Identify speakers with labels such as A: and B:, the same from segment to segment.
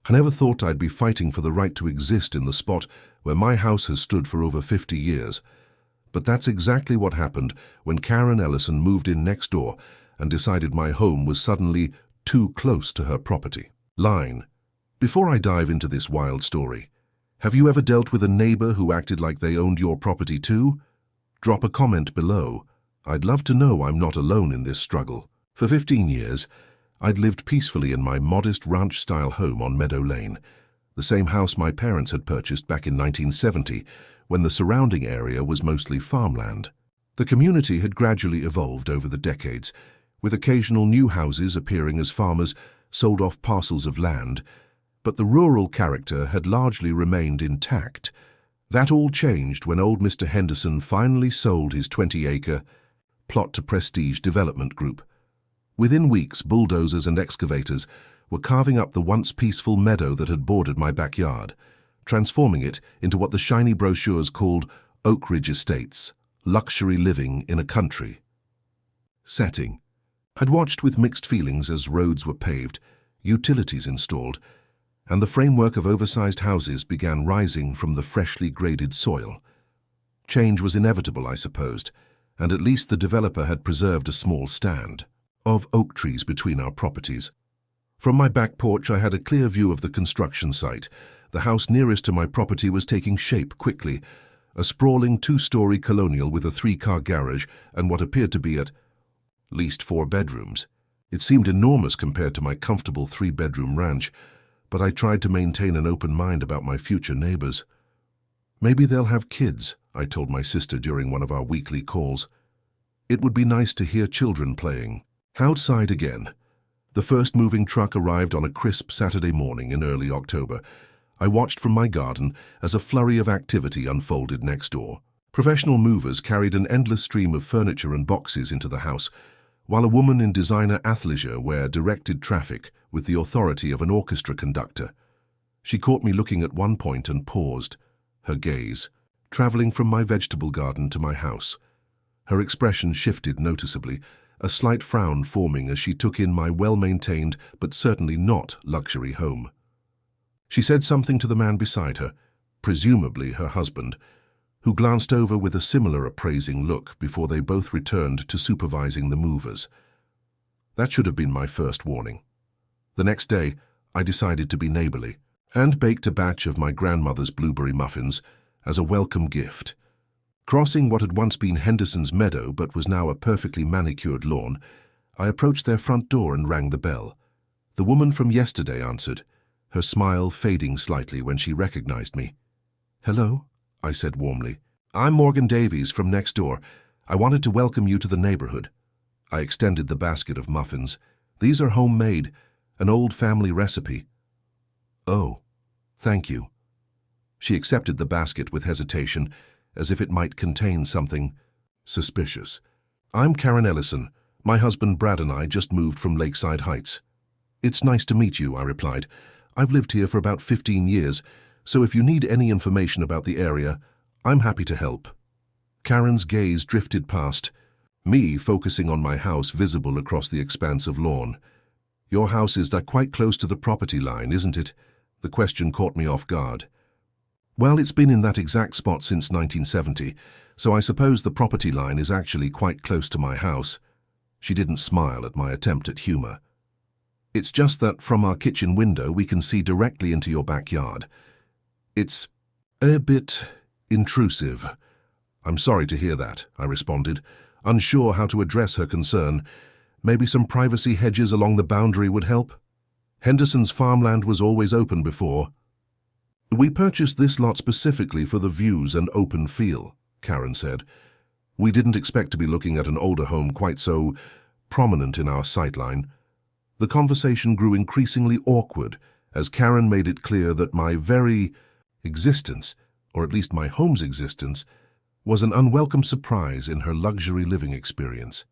A: I never thought I'd be fighting for the right to exist in the spot where my house has stood for over 50 years. But that's exactly what happened when Karen Ellison moved in next door and decided my home was suddenly too close to her property line. Before I dive into this wild story, have you ever dealt with a neighbor who acted like they owned your property too? Drop a comment below. I'd love to know I'm not alone in this struggle. For 15 years, I'd lived peacefully in my modest ranch-style home on Meadow Lane, the same house my parents had purchased back in 1970, when the surrounding area was mostly farmland. The community had gradually evolved over the decades, with occasional new houses appearing as farmers sold off parcels of land, but the rural character had largely remained intact. That all changed when old Mr. Henderson finally sold his 20-acre plot to Prestige Development Group. Within weeks, bulldozers and excavators were carving up the once peaceful meadow that had bordered my backyard, transforming it into what the shiny brochures called Oak Ridge Estates, luxury living in a country setting. I'd watched with mixed feelings as roads were paved, utilities installed, and the framework of oversized houses began rising from the freshly graded soil. Change was inevitable, I supposed, and at least the developer had preserved a small stand of oak trees between our properties. From my back porch, I had a clear view of the construction site. The house nearest to my property was taking shape quickly, a sprawling 2-story colonial with a 3-car garage and what appeared to be at least 4 bedrooms. It seemed enormous compared to my comfortable 3-bedroom ranch, but I tried to maintain an open mind about my future neighbors. Maybe they'll have kids, I told my sister during one of our weekly calls. It would be nice to hear children playing. Outside again. The first moving truck arrived on a crisp Saturday morning in early October. I watched from my garden as a flurry of activity unfolded next door. Professional movers carried an endless stream of furniture and boxes into the house, while a woman in designer athleisure wear directed traffic with the authority of an orchestra conductor. She caught me looking at one point and paused, her gaze traveling from my vegetable garden to my house. Her expression shifted noticeably, a slight frown forming as she took in my well-maintained but certainly not luxury home. She said something to the man beside her, presumably her husband, who glanced over with a similar appraising look before they both returned to supervising the movers. That should have been my first warning. The next day, I decided to be neighborly and baked a batch of my grandmother's blueberry muffins as a welcome gift. Crossing what had once been Henderson's meadow but was now a perfectly manicured lawn, I approached their front door and rang the bell. The woman from yesterday answered, her smile fading slightly when she recognized me. "Hello," I said warmly. "I'm Morgan Davies from next door. I wanted to welcome you to the neighborhood." I extended the basket of muffins. "These are homemade, an old family recipe." "Oh, thank you." She accepted the basket with hesitation, as if it might contain something suspicious. "I'm Karen Ellison. My husband Brad and I just moved from Lakeside Heights." "It's nice to meet you," I replied. "I've lived here for about 15 years, so if you need any information about the area, I'm happy to help." Karen's gaze drifted past me, focusing on my house visible across the expanse of lawn. "Your house is quite close to the property line, isn't it?" The question caught me off guard. "Well, it's been in that exact spot since 1970, so I suppose the property line is actually quite close to my house." She didn't smile at my attempt at humor. "It's just that from our kitchen window we can see directly into your backyard. It's a bit intrusive." "I'm sorry to hear that," I responded, unsure how to address her concern. Maybe some privacy hedges along the boundary would help? Henderson's farmland was always open before. "We purchased this lot specifically for the views and open feel," Karen said. "We didn't expect to be looking at an older home quite so prominent in our sightline." The conversation grew increasingly awkward as Karen made it clear that my very existence, or at least my home's existence, was an unwelcome surprise in her luxury living experience.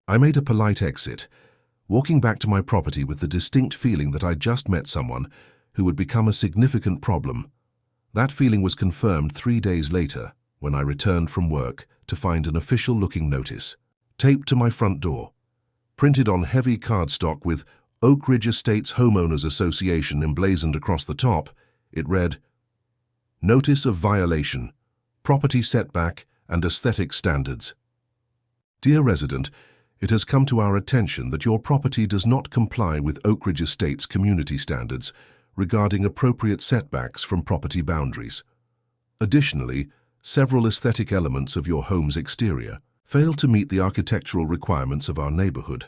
A: I made a polite exit, walking back to my property with the distinct feeling that I'd just met someone who would become a significant problem. That feeling was confirmed 3 days later when I returned from work to find an official-looking notice taped to my front door, printed on heavy cardstock with Oak Ridge Estates Homeowners Association emblazoned across the top. It read, "Notice of violation, property setback and aesthetic standards. Dear resident, it has come to our attention that your property does not comply with Oak Ridge Estates community standards regarding appropriate setbacks from property boundaries. Additionally, several aesthetic elements of your home's exterior fail to meet the architectural requirements of our neighborhood.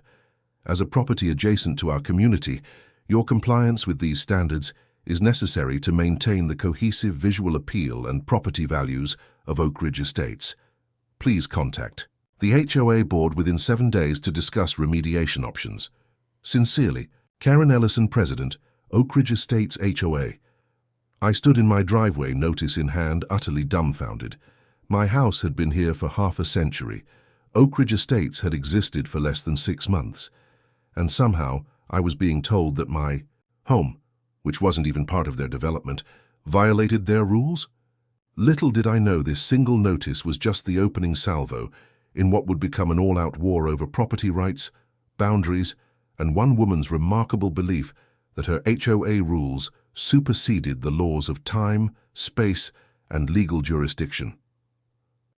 A: As a property adjacent to our community, your compliance with these standards is necessary to maintain the cohesive visual appeal and property values of Oak Ridge Estates. Please contact the HOA board within 7 days to discuss remediation options. Sincerely, Karen Ellison, President, Oak Ridge Estates HOA." I stood in my driveway, notice in hand, utterly dumbfounded. My house had been here for half a century. Oak Ridge Estates had existed for less than 6 months. And somehow I was being told that my home, which wasn't even part of their development, violated their rules? Little did I know this single notice was just the opening salvo in what would become an all-out war over property rights, boundaries, and one woman's remarkable belief that her HOA rules superseded the laws of time, space, and legal jurisdiction.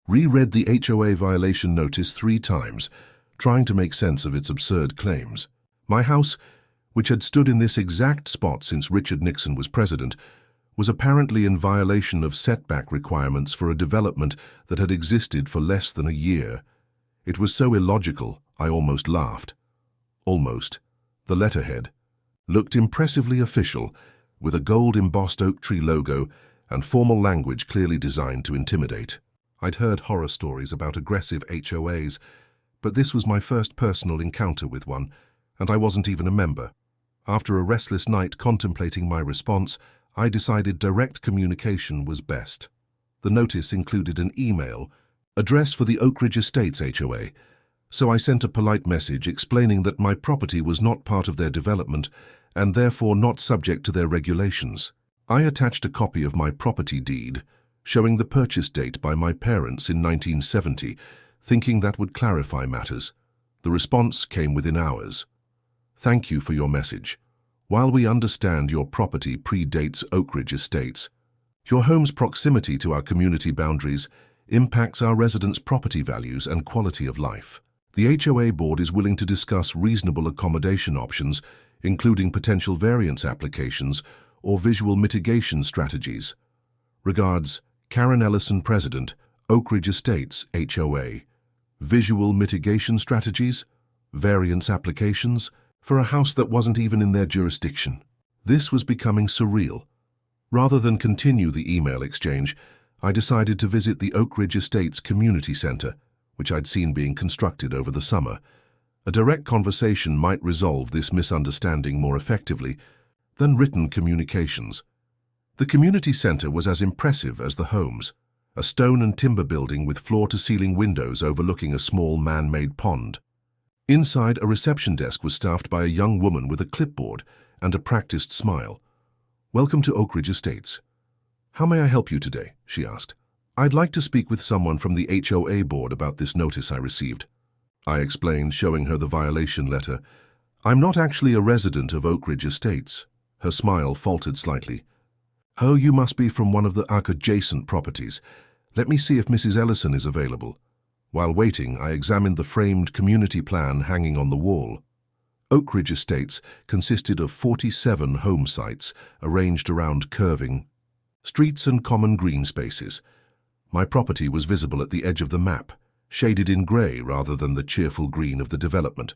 A: Reread the HOA violation notice 3 times, trying to make sense of its absurd claims. My house, which had stood in this exact spot since Richard Nixon was president, was apparently in violation of setback requirements for a development that had existed for less than a year. It was so illogical, I almost laughed. Almost. The letterhead looked impressively official, with a gold-embossed oak tree logo and formal language clearly designed to intimidate. I'd heard horror stories about aggressive HOAs, but this was my first personal encounter with one, and I wasn't even a member. After a restless night contemplating my response, I decided direct communication was best. The notice included an email, address for the Oak Ridge Estates HOA, so I sent a polite message explaining that my property was not part of their development and therefore not subject to their regulations. I attached a copy of my property deed, showing the purchase date by my parents in 1970, thinking that would clarify matters. The response came within hours. "Thank you for your message. While we understand your property predates Oak Ridge Estates, your home's proximity to our community boundaries impacts our residents' property values and quality of life. The HOA board is willing to discuss reasonable accommodation options, including potential variance applications or visual mitigation strategies. Regards, Karen Ellison, President, Oak Ridge Estates HOA. Visual mitigation strategies? Variance applications? For a house that wasn't even in their jurisdiction. This was becoming surreal. Rather than continue the email exchange, I decided to visit the Oak Ridge Estates Community Center, which I'd seen being constructed over the summer. A direct conversation might resolve this misunderstanding more effectively than written communications. The community center was as impressive as the homes, a stone and timber building with floor-to-ceiling windows overlooking a small man-made pond. Inside, a reception desk was staffed by a young woman with a clipboard and a practiced smile. "Welcome to Oak Ridge Estates. How may I help you today?" she asked. "I'd like to speak with someone from the HOA board about this notice I received." I explained, showing her the violation letter. "I'm not actually a resident of Oak Ridge Estates." Her smile faltered slightly. "Oh, you must be from one of the adjacent properties. Let me see if Mrs. Ellison is available." While waiting, I examined the framed community plan hanging on the wall. Oak Ridge Estates consisted of 47 home sites arranged around curving streets and common green spaces. My property was visible at the edge of the map, shaded in grey rather than the cheerful green of the development.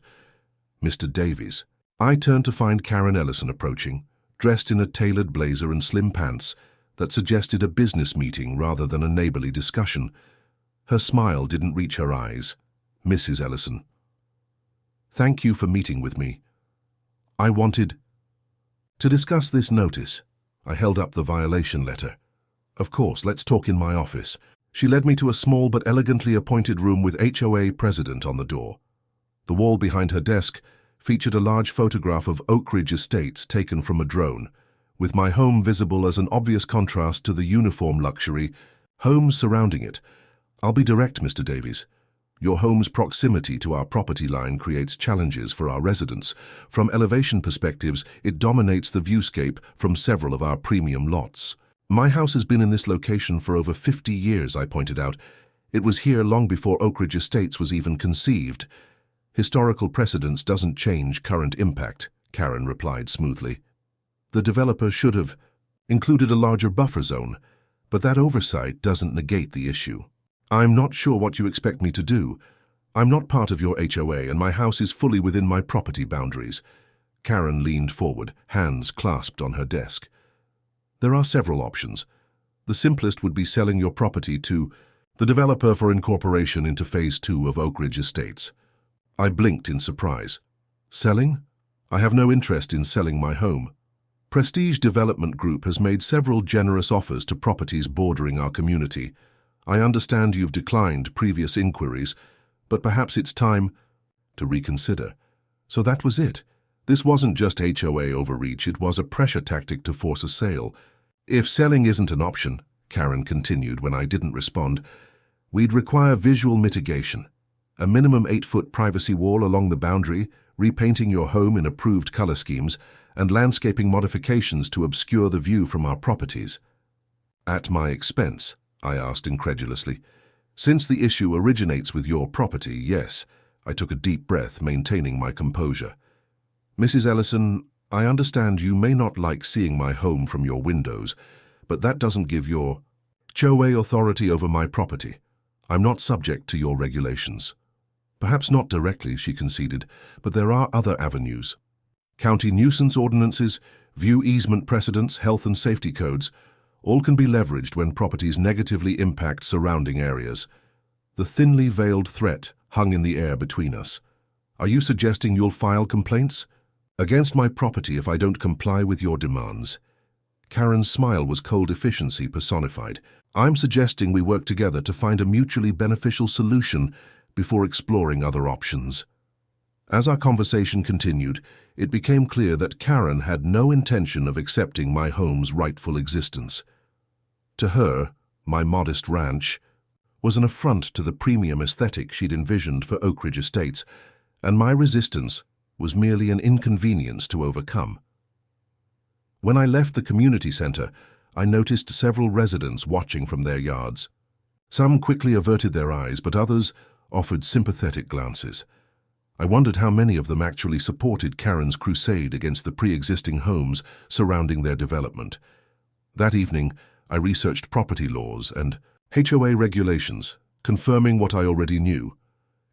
A: "Mr. Davies." I turned to find Karen Ellison approaching, dressed in a tailored blazer and slim pants that suggested a business meeting rather than a neighborly discussion. Her smile didn't reach her eyes. "Mrs. Ellison, thank you for meeting with me. I wanted to discuss this notice." I held up the violation letter. "Of course, let's talk in my office." She led me to a small but elegantly appointed room with HOA president on the door. The wall behind her desk featured a large photograph of Oak Ridge Estates taken from a drone, with my home visible as an obvious contrast to the uniform luxury homes surrounding it. "I'll be direct, Mr. Davies. Your home's proximity to our property line creates challenges for our residents. From elevation perspectives, it dominates the viewscape from several of our premium lots. My house has been in this location for over 50 years, I pointed out. It was here long before Oak Ridge Estates was even conceived. Historical precedence doesn't change current impact, Karen replied smoothly. The developer should have included a larger buffer zone, but that oversight doesn't negate the issue. I'm not sure what you expect me to do. I'm not part of your HOA, and my house is fully within my property boundaries. Karen leaned forward, hands clasped on her desk. There are several options. The simplest would be selling your property to the developer for incorporation into Phase 2 of Oak Ridge Estates. I blinked in surprise. Selling? I have no interest in selling my home. Prestige Development Group has made several generous offers to properties bordering our community. I understand you've declined previous inquiries, but perhaps it's time to reconsider. So that was it. This wasn't just HOA overreach, it was a pressure tactic to force a sale. If selling isn't an option, Karen continued when I didn't respond, we'd require visual mitigation. A minimum 8-foot privacy wall along the boundary, repainting your home in approved color schemes, and landscaping modifications to obscure the view from our properties. At my expense? I asked incredulously. Since the issue originates with your property, yes. I took a deep breath, maintaining my composure. Mrs. Ellison, I understand you may not like seeing my home from your windows, but that doesn't give your HOA authority over my property. I'm not subject to your regulations. Perhaps not directly, she conceded, but there are other avenues. County nuisance ordinances, view easement precedents, health and safety codes, all can be leveraged when properties negatively impact surrounding areas. The thinly veiled threat hung in the air between us. Are you suggesting you'll file complaints against my property if I don't comply with your demands? Karen's smile was cold efficiency personified. I'm suggesting we work together to find a mutually beneficial solution before exploring other options. As our conversation continued, it became clear that Karen had no intention of accepting my home's rightful existence. To her, my modest ranch was an affront to the premium aesthetic she'd envisioned for Oak Ridge Estates, and my resistance was merely an inconvenience to overcome. When I left the community center, I noticed several residents watching from their yards. Some quickly averted their eyes, but others offered sympathetic glances. I wondered how many of them actually supported Karen's crusade against the pre-existing homes surrounding their development. That evening, I researched property laws and HOA regulations, confirming what I already knew.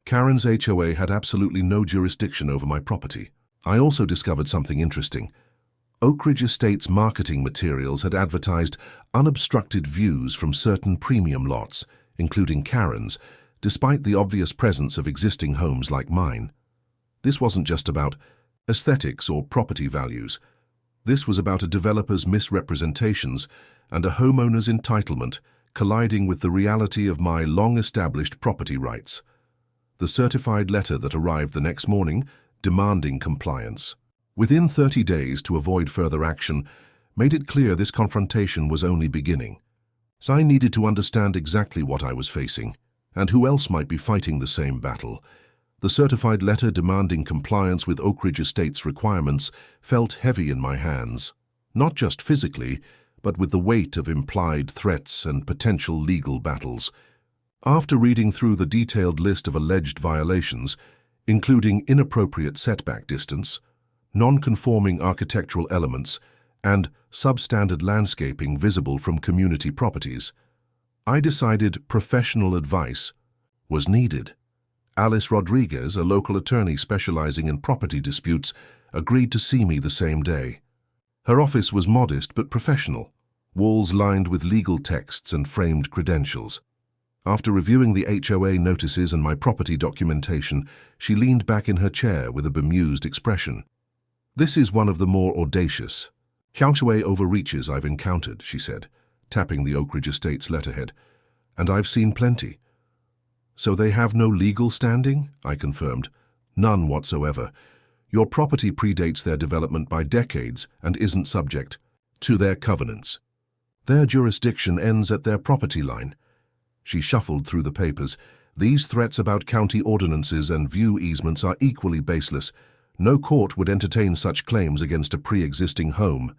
A: Karen's HOA had absolutely no jurisdiction over my property. I also discovered something interesting. Oak Ridge Estates marketing materials had advertised unobstructed views from certain premium lots, including Karen's, despite the obvious presence of existing homes like mine. This wasn't just about aesthetics or property values. This was about a developer's misrepresentations and a homeowner's entitlement colliding with the reality of my long-established property rights. The certified letter that arrived the next morning, demanding compliance within 30 days to avoid further action, made it clear this confrontation was only beginning. So I needed to understand exactly what I was facing, and who else might be fighting the same battle. The certified letter demanding compliance with Oak Ridge Estates requirements felt heavy in my hands, not just physically, but with the weight of implied threats and potential legal battles. After reading through the detailed list of alleged violations, including inappropriate setback distance, non-conforming architectural elements, and substandard landscaping visible from community properties, I decided professional advice was needed. Alice Rodriguez, a local attorney specializing in property disputes, agreed to see me the same day. Her office was modest but professional, walls lined with legal texts and framed credentials. After reviewing the HOA notices and my property documentation, she leaned back in her chair with a bemused expression. "This is one of the more audacious HOA overreaches I've encountered," she said, tapping the Oak Ridge Estates letterhead. "And I've seen plenty." "So they have no legal standing?" I confirmed. "None whatsoever. Your property predates their development by decades and isn't subject to their covenants. Their jurisdiction ends at their property line." She shuffled through the papers, These threats about county ordinances and view easements are equally baseless. No court would entertain such claims against a pre-existing home.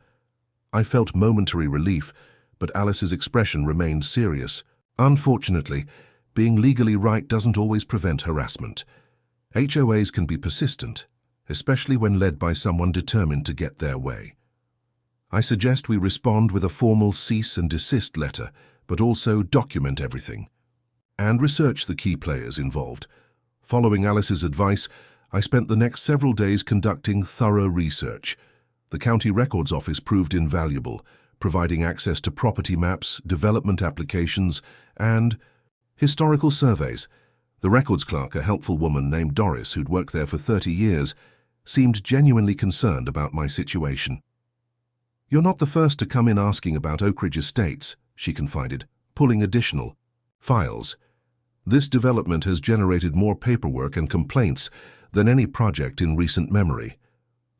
A: I felt momentary relief, but Alice's expression remained serious. Unfortunately, being legally right doesn't always prevent harassment. HOAs can be persistent, especially when led by someone determined to get their way. I suggest we respond with a formal cease and desist letter, but also document everything and research the key players involved. Following Alice's advice, I spent the next several days conducting thorough research. The county records office proved invaluable, providing access to property maps, development applications, and historical surveys. The records clerk, a helpful woman named Doris who'd worked there for 30 years, seemed genuinely concerned about my situation. "You're not the first to come in asking about Oak Ridge Estates," she confided, pulling additional files. "This development has generated more paperwork and complaints than any project in recent memory."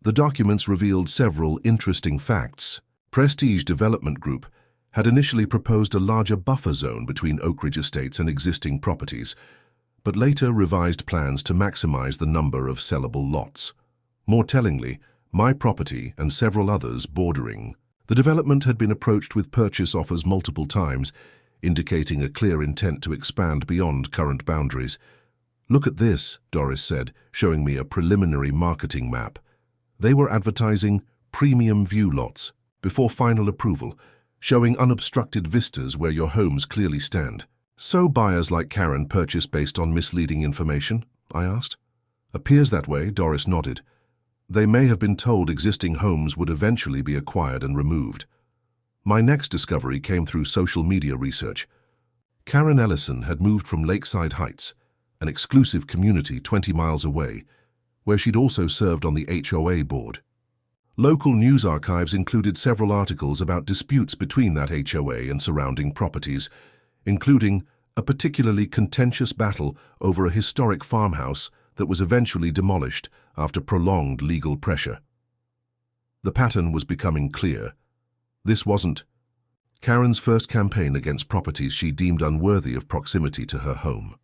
A: The documents revealed several interesting facts. Prestige Development Group had initially proposed a larger buffer zone between Oak Ridge Estates and existing properties, but later revised plans to maximize the number of sellable lots. More tellingly, my property and several others bordering the development had been approached with purchase offers multiple times, indicating a clear intent to expand beyond current boundaries. "Look at this," Doris said, showing me a preliminary marketing map. They were advertising premium view lots before final approval, showing unobstructed vistas where your homes clearly stand. "So buyers like Karen purchase based on misleading information?" I asked. "Appears that way," Doris nodded. "They may have been told existing homes would eventually be acquired and removed." My next discovery came through social media research. Karen Ellison had moved from Lakeside Heights, an exclusive community 20 miles away, where she'd also served on the HOA board. Local news archives included several articles about disputes between that HOA and surrounding properties, including a particularly contentious battle over a historic farmhouse that was eventually demolished after prolonged legal pressure. The pattern was becoming clear. This wasn't Karen's first campaign against properties she deemed unworthy of proximity to her home.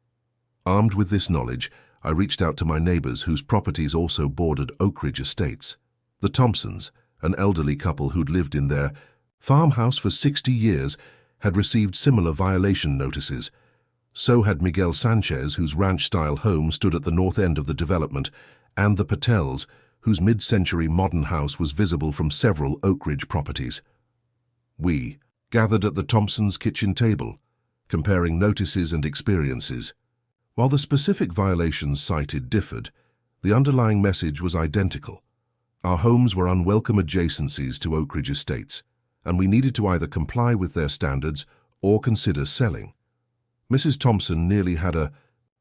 A: Armed with this knowledge, I reached out to my neighbors whose properties also bordered Oak Ridge Estates. The Thompsons, an elderly couple who'd lived in their farmhouse for 60 years, had received similar violation notices. So had Miguel Sanchez, whose ranch-style home stood at the north end of the development, and the Patels, whose mid-century modern house was visible from several Oak Ridge properties. We gathered at the Thompsons' kitchen table, comparing notices and experiences. While the specific violations cited differed, the underlying message was identical. Our homes were unwelcome adjacencies to Oak Ridge Estates, and we needed to either comply with their standards or consider selling. Mrs. Thompson nearly had a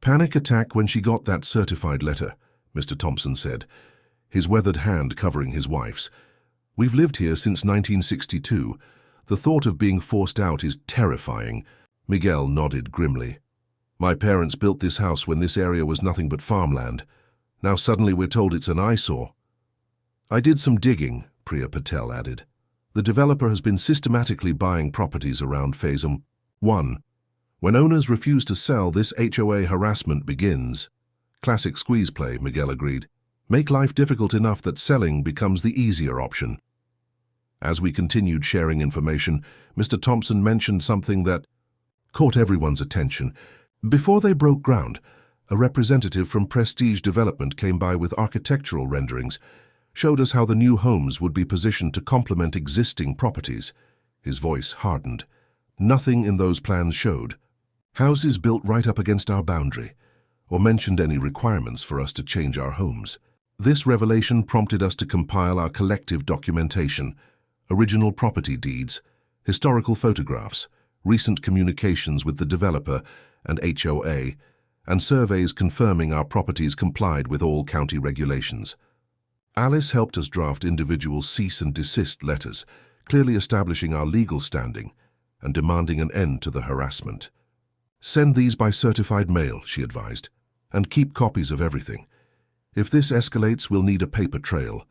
A: panic attack when she got that certified letter, Mr. Thompson said, his weathered hand covering his wife's. "We've lived here since 1962. The thought of being forced out is terrifying." Miguel nodded grimly. "My parents built this house when this area was nothing but farmland. Now suddenly we're told it's an eyesore." "I did some digging," Priya Patel added. "The developer has been systematically buying properties around Phase 1. When owners refuse to sell, this HOA harassment begins." "Classic squeeze play," Miguel agreed. "Make life difficult enough that selling becomes the easier option." As we continued sharing information, Mr. Thompson mentioned something that caught everyone's attention. Before they broke ground, a representative from Prestige Development came by with architectural renderings, showed us how the new homes would be positioned to complement existing properties. His voice hardened. Nothing in those plans showed houses built right up against our boundary, or mentioned any requirements for us to change our homes. This revelation prompted us to compile our collective documentation: original property deeds, historical photographs, recent communications with the developer and HOA, and surveys confirming our properties complied with all county regulations. Alice helped us draft individual cease and desist letters, clearly establishing our legal standing and demanding an end to the harassment. "Send these by certified mail," she advised, "and keep copies of everything. If this escalates, we'll need a paper trail."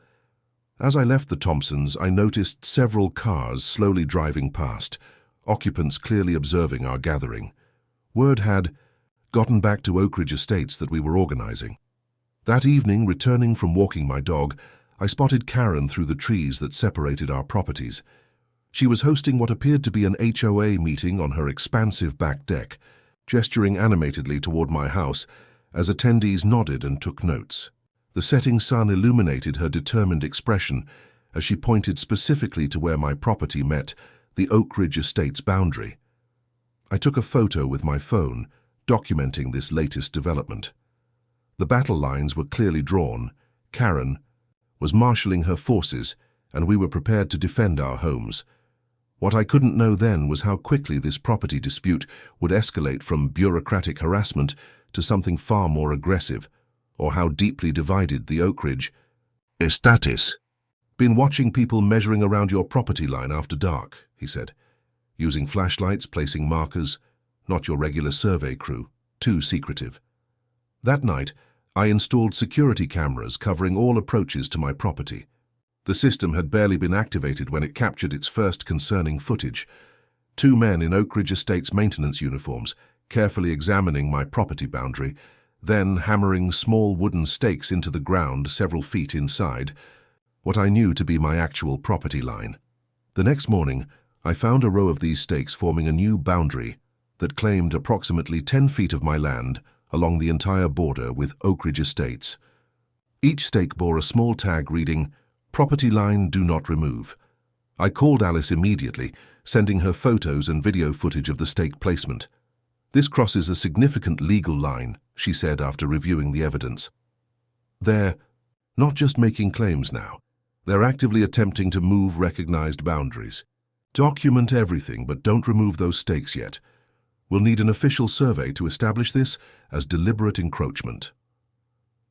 A: As I left the Thompsons, I noticed several cars slowly driving past, occupants clearly observing our gathering. Word had gotten back to Oak Ridge Estates that we were organizing. That evening, returning from walking my dog, I spotted Karen through the trees that separated our properties. She was hosting what appeared to be an HOA meeting on her expansive back deck, gesturing animatedly toward my house as attendees nodded and took notes. The setting sun illuminated her determined expression as she pointed specifically to where my property met the Oak Ridge Estates boundary. I took a photo with my phone, documenting this latest development. The battle lines were clearly drawn. Karen was marshalling her forces, and we were prepared to defend our homes. What I couldn't know then was how quickly this property dispute would escalate from bureaucratic harassment to something far more aggressive, or how deeply divided the Oak Ridge Estates. "Been watching people measuring around your property line after dark," he said. "Using flashlights, placing markers, not your regular survey crew, too secretive." That night, I installed security cameras covering all approaches to my property. The system had barely been activated when it captured its first concerning footage. Two men in Oak Ridge Estates maintenance uniforms, carefully examining my property boundary, then hammering small wooden stakes into the ground several feet inside, what I knew to be my actual property line. The next morning, I found a row of these stakes forming a new boundary that claimed approximately 10 feet of my land along the entire border with Oak Ridge Estates. Each stake bore a small tag reading, "Property line do not remove." I called Alice immediately, sending her photos and video footage of the stake placement. "This crosses a significant legal line," she said after reviewing the evidence. "They're not just making claims now. They're actively attempting to move recognized boundaries. Document everything, but don't remove those stakes yet. We'll need an official survey to establish this as deliberate encroachment."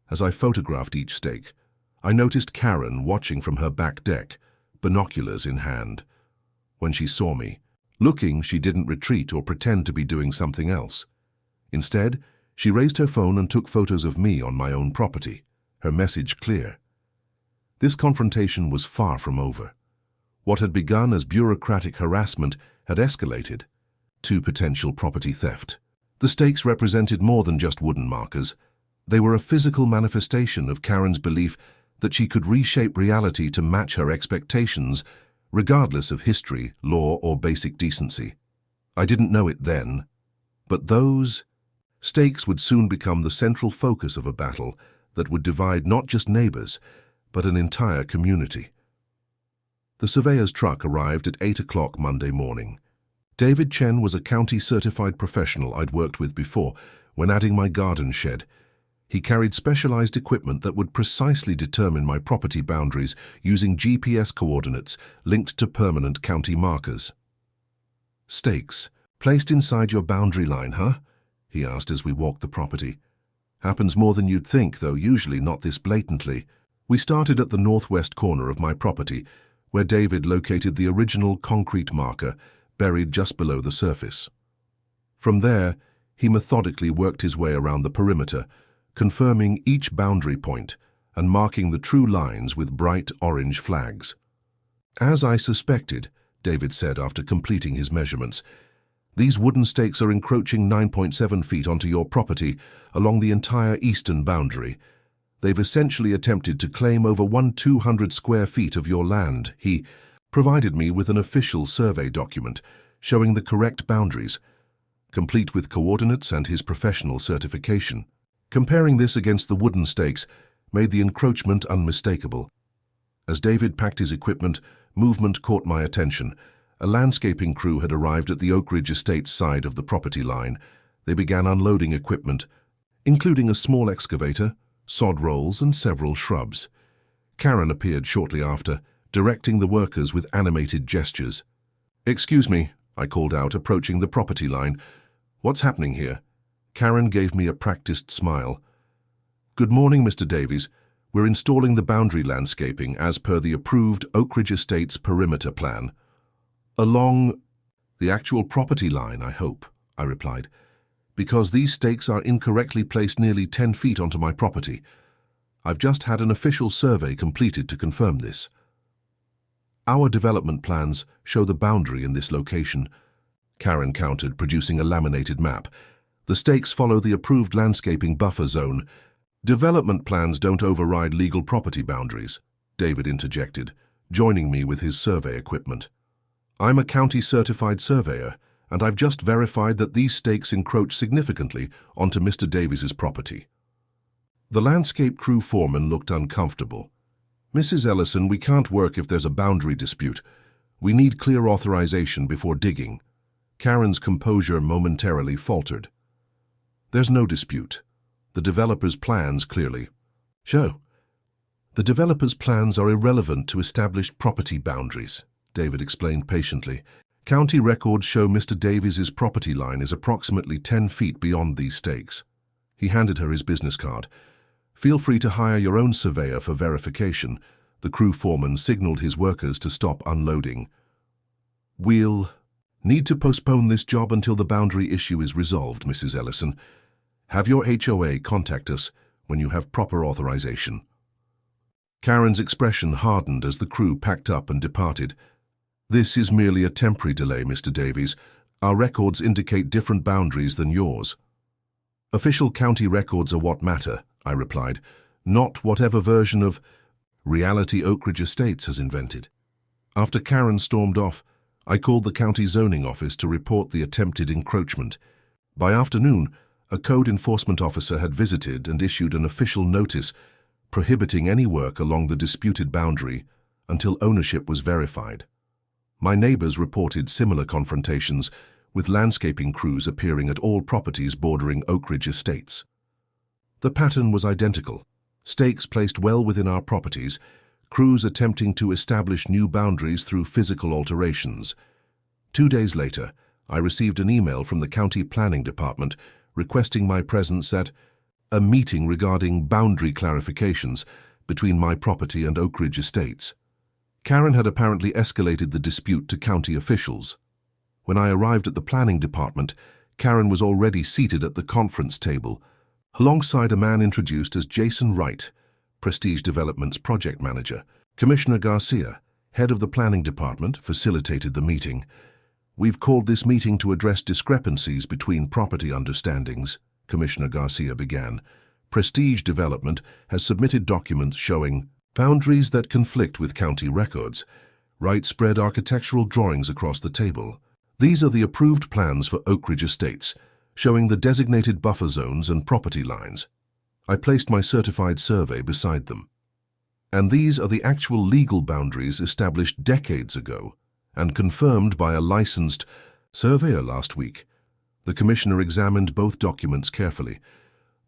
A: As I photographed each stake, I noticed Karen watching from her back deck, binoculars in hand. When she saw me, looking, she didn't retreat or pretend to be doing something else. Instead, she raised her phone and took photos of me on my own property, her message clear. This confrontation was far from over. What had begun as bureaucratic harassment had escalated to potential property theft. The stakes represented more than just wooden markers. They were a physical manifestation of Karen's belief that she could reshape reality to match her expectations, regardless of history, law, or basic decency. I didn't know it then, but those stakes would soon become the central focus of a battle that would divide not just neighbors, but an entire community. The surveyor's truck arrived at 8 o'clock Monday morning. David Chen was a county-certified professional I'd worked with before when adding my garden shed. He carried specialized equipment that would precisely determine my property boundaries using GPS coordinates linked to permanent county markers. "Stakes, placed inside your boundary line, huh?" he asked as we walked the property. "Happens more than you'd think, though usually not this blatantly." We started at the northwest corner of my property, where David located the original concrete marker buried just below the surface. From there, he methodically worked his way around the perimeter, confirming each boundary point and marking the true lines with bright orange flags. "As I suspected," David said after completing his measurements, "these wooden stakes are encroaching 9.7 feet onto your property along the entire eastern boundary. They've essentially attempted to claim over 1,200 square feet of your land." He provided me with an official survey document showing the correct boundaries, complete with coordinates and his professional certification. Comparing this against the wooden stakes made the encroachment unmistakable. As David packed his equipment, movement caught my attention. A landscaping crew had arrived at the Oak Ridge Estates side of the property line. They began unloading equipment, including a small excavator, sod rolls, and several shrubs. Karen appeared shortly after, directing the workers with animated gestures. "Excuse me," I called out, approaching the property line. "What's happening here?" Karen gave me a practiced smile. "Good morning, Mr. Davies. We're installing the boundary landscaping as per the approved Oak Ridge Estates perimeter plan." "Along the actual property line, I hope," I replied, "because these stakes are incorrectly placed nearly 10 feet onto my property. I've just had an official survey completed to confirm this. Our development plans show the boundary in this location," Karen countered, producing a laminated map. The stakes follow the approved landscaping buffer zone. Development plans don't override legal property boundaries, David interjected, joining me with his survey equipment. I'm a county-certified surveyor, and I've just verified that these stakes encroach significantly onto Mr. Davies's property. The landscape crew foreman looked uncomfortable. Mrs. Ellison, we can't work if there's a boundary dispute. We need clear authorization before digging. Karen's composure momentarily faltered. There's no dispute. The developer's plans clearly show. The developer's plans are irrelevant to established property boundaries, David explained patiently. County records show Mr. Davies's property line is approximately 10 feet beyond these stakes. He handed her his business card. Feel free to hire your own surveyor for verification. The crew foreman signaled his workers to stop unloading. We'll need to postpone this job until the boundary issue is resolved, Mrs. Ellison. Have your HOA contact us when you have proper authorization. Karen's expression hardened as the crew packed up and departed. This is merely a temporary delay, Mr. Davies. Our records indicate different boundaries than yours. Official county records are what matter, I replied, not whatever version of reality Oak Ridge Estates has invented. After Karen stormed off, I called the county zoning office to report the attempted encroachment. By afternoon, a code enforcement officer had visited and issued an official notice prohibiting any work along the disputed boundary until ownership was verified. My neighbors reported similar confrontations, with landscaping crews appearing at all properties bordering Oak Ridge Estates. The pattern was identical. Stakes placed well within our properties, crews attempting to establish new boundaries through physical alterations. 2 days later, I received an email from the county planning department requesting my presence at a meeting regarding boundary clarifications between my property and Oak Ridge Estates. Karen had apparently escalated the dispute to county officials. When I arrived at the planning department, Karen was already seated at the conference table, alongside a man introduced as Jason Wright, Prestige Development's project manager. Commissioner Garcia, head of the planning department, facilitated the meeting. We've called this meeting to address discrepancies between property understandings, Commissioner Garcia began. Prestige Development has submitted documents showing boundaries that conflict with county records. Wright spread architectural drawings across the table. These are the approved plans for Oak Ridge Estates, showing the designated buffer zones and property lines. I placed my certified survey beside them. And these are the actual legal boundaries established decades ago and confirmed by a licensed surveyor last week. The commissioner examined both documents carefully.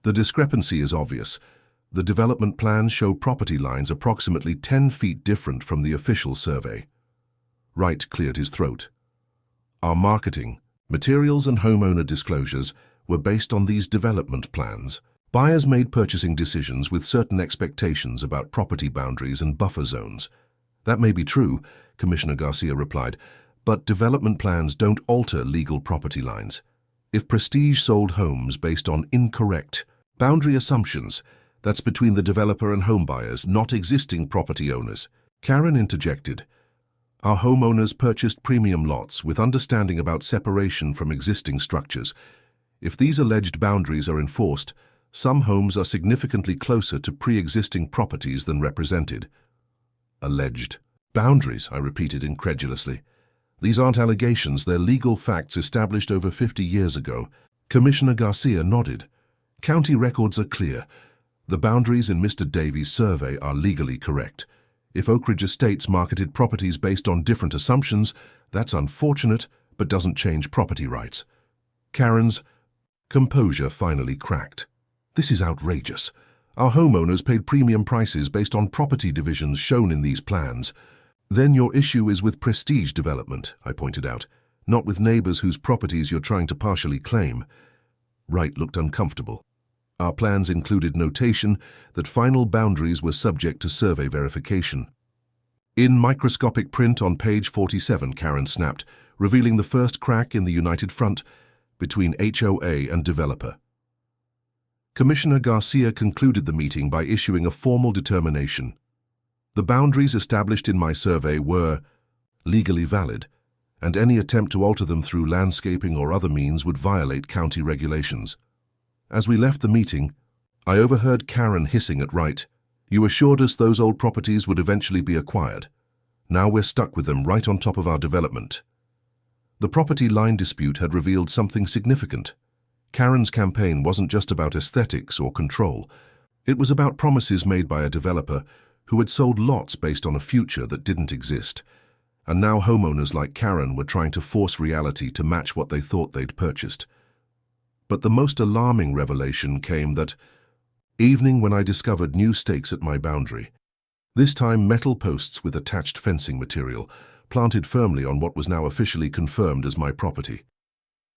A: The discrepancy is obvious. The development plans show property lines approximately 10 feet different from the official survey. Wright cleared his throat. Our marketing, materials and homeowner disclosures were based on these development plans. Buyers made purchasing decisions with certain expectations about property boundaries and buffer zones. That may be true, Commissioner Garcia replied, but development plans don't alter legal property lines. If Prestige sold homes based on incorrect boundary assumptions, that's between the developer and homebuyers, not existing property owners. Karen interjected. Our homeowners purchased premium lots with understanding about separation from existing structures. If these alleged boundaries are enforced, some homes are significantly closer to pre-existing properties than represented. Alleged boundaries, I repeated incredulously. These aren't allegations, they're legal facts established over 50 years ago. Commissioner Garcia nodded. County records are clear. The boundaries in Mr. Davies' survey are legally correct. If Oak Ridge Estates marketed properties based on different assumptions, that's unfortunate, but doesn't change property rights. Karen's composure finally cracked. This is outrageous. Our homeowners paid premium prices based on property divisions shown in these plans. Then your issue is with Prestige Development, I pointed out, not with neighbors whose properties you're trying to partially claim. Wright looked uncomfortable. Our plans included notation that final boundaries were subject to survey verification. In microscopic print on page 47, Karen snapped, revealing the first crack in the united front between HOA and developer. Commissioner Garcia concluded the meeting by issuing a formal determination. The boundaries established in my survey were legally valid. and any attempt to alter them through landscaping or other means would violate county regulations. As we left the meeting, I overheard Karen hissing at Wright. "You assured us those old properties would eventually be acquired. Now we're stuck with them right on top of our development." The property line dispute had revealed something significant. Karen's campaign wasn't just about aesthetics or control. It was about promises made by a developer who had sold lots based on a future that didn't exist. And now homeowners like Karen were trying to force reality to match what they thought they'd purchased. But the most alarming revelation came that evening when I discovered new stakes at my boundary. This time metal posts with attached fencing material, planted firmly on what was now officially confirmed as my property.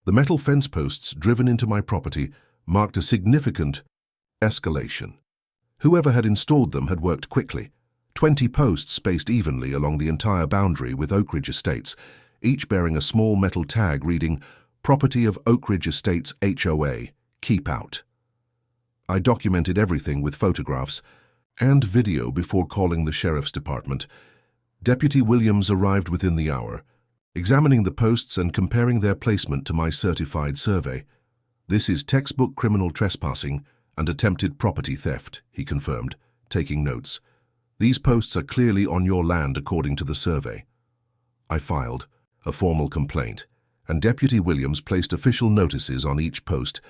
A: The metal fence posts driven into my property marked a significant escalation. Whoever had installed them had worked quickly. 20 posts spaced evenly along the entire boundary with Oak Ridge Estates, each bearing a small metal tag reading, "Property of Oak Ridge Estates HOA, keep out." I documented everything with photographs and video before calling the sheriff's department. Deputy Williams arrived within the hour, examining the posts and comparing their placement to my certified survey. "This is textbook criminal trespassing and attempted property theft," he confirmed, taking notes. "These posts are clearly on your land according to the survey." I filed a formal complaint, and Deputy Williams placed official notices on each post,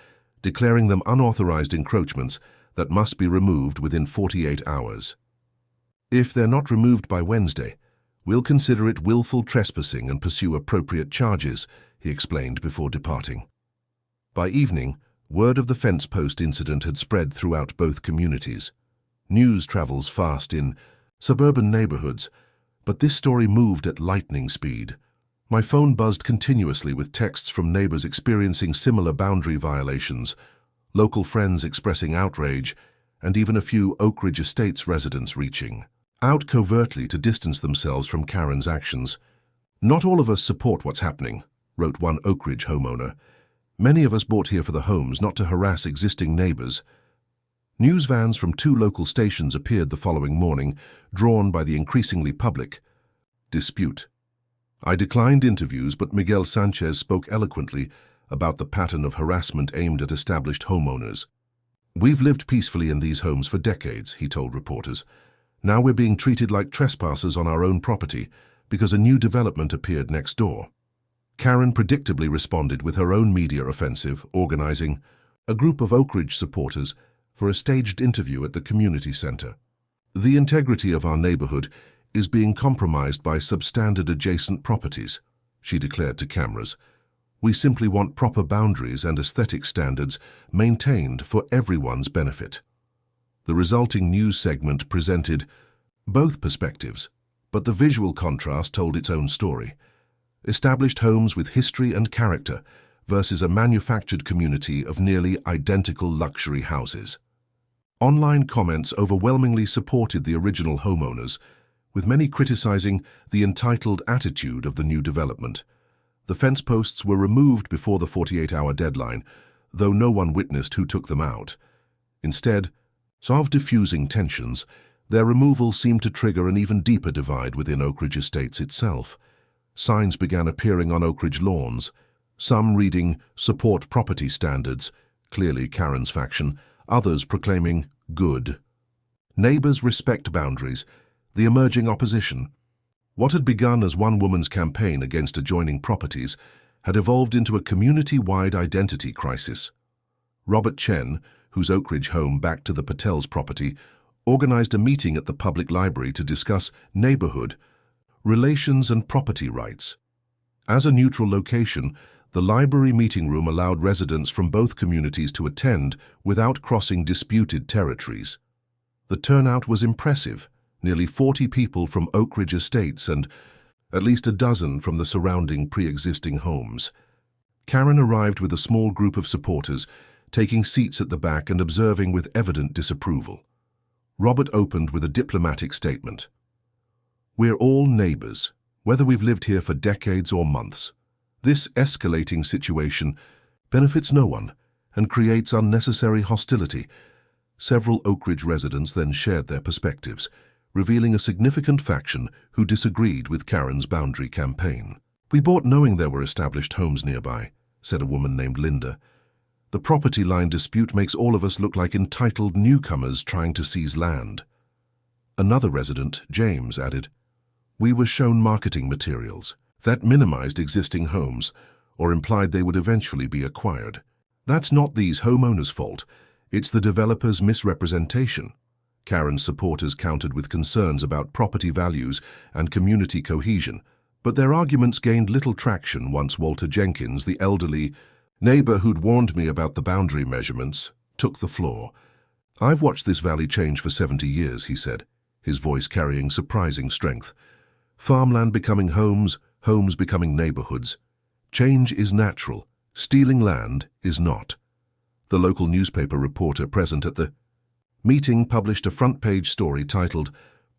A: declaring them unauthorized encroachments that must be removed within 48 hours. "If they're not removed by Wednesday, we'll consider it willful trespassing and pursue appropriate charges," he explained before departing. By evening, word of the fence post incident had spread throughout both communities. News travels fast in suburban neighborhoods, but this story moved at lightning speed. My phone buzzed continuously with texts from neighbors experiencing similar boundary violations, local friends expressing outrage, and even a few Oak Ridge Estates residents reaching out covertly to distance themselves from Karen's actions. "Not all of us support what's happening," wrote one Oak Ridge homeowner. "Many of us bought here for the homes, not to harass existing neighbors." News vans from 2 local stations appeared the following morning, drawn by the increasingly public dispute. I declined interviews, but Miguel Sanchez spoke eloquently about the pattern of harassment aimed at established homeowners. "We've lived peacefully in these homes for decades," he told reporters. "Now we're being treated like trespassers on our own property because a new development appeared next door." Karen predictably responded with her own media offensive, organizing a group of Oak Ridge supporters for a staged interview at the community center. "The integrity of our neighborhood is being compromised by substandard adjacent properties," she declared to cameras. "We simply want proper boundaries and aesthetic standards maintained for everyone's benefit." The resulting news segment presented both perspectives, but the visual contrast told its own story. Established homes with history and character versus a manufactured community of nearly identical luxury houses. Online comments overwhelmingly supported the original homeowners, with many criticizing the entitled attitude of the new development. The fence posts were removed before the 48-hour deadline, though no one witnessed who took them out. Instead of diffusing tensions, their removal seemed to trigger an even deeper divide within Oak Ridge Estates itself. Signs began appearing on Oak Ridge lawns, some reading "Support Property Standards," clearly Karen's faction, others proclaiming "Good." Neighbors respect boundaries, the emerging opposition. What had begun as one woman's campaign against adjoining properties had evolved into a community-wide identity crisis. Robert Chen, whose Oak Ridge home backed to the Patel's property, organized a meeting at the public library to discuss neighborhood relations and property rights. As a neutral location, the library meeting room allowed residents from both communities to attend without crossing disputed territories. The turnout was impressive, nearly 40 people from Oak Ridge Estates and at least a dozen from the surrounding pre-existing homes. Karen arrived with a small group of supporters, taking seats at the back and observing with evident disapproval. Robert opened with a diplomatic statement. "We're all neighbors, whether we've lived here for decades or months. This escalating situation benefits no one and creates unnecessary hostility." Several Oak Ridge residents then shared their perspectives, revealing a significant faction who disagreed with Karen's boundary campaign. "We bought knowing there were established homes nearby," said a woman named Linda. "The property line dispute makes all of us look like entitled newcomers trying to seize land." Another resident, James, added, "We were shown marketing materials that minimized existing homes or implied they would eventually be acquired. That's not these homeowners' fault. It's the developer's misrepresentation." Karen's supporters countered with concerns about property values and community cohesion, but their arguments gained little traction once Walter Jenkins, the elderly neighbor who'd warned me about the boundary measurements, took the floor. "I've watched this valley change for 70 years, he said, his voice carrying surprising strength. "Farmland becoming homes, homes becoming neighborhoods. Change is natural. Stealing land is not." The local newspaper reporter present at the meeting published a front-page story titled,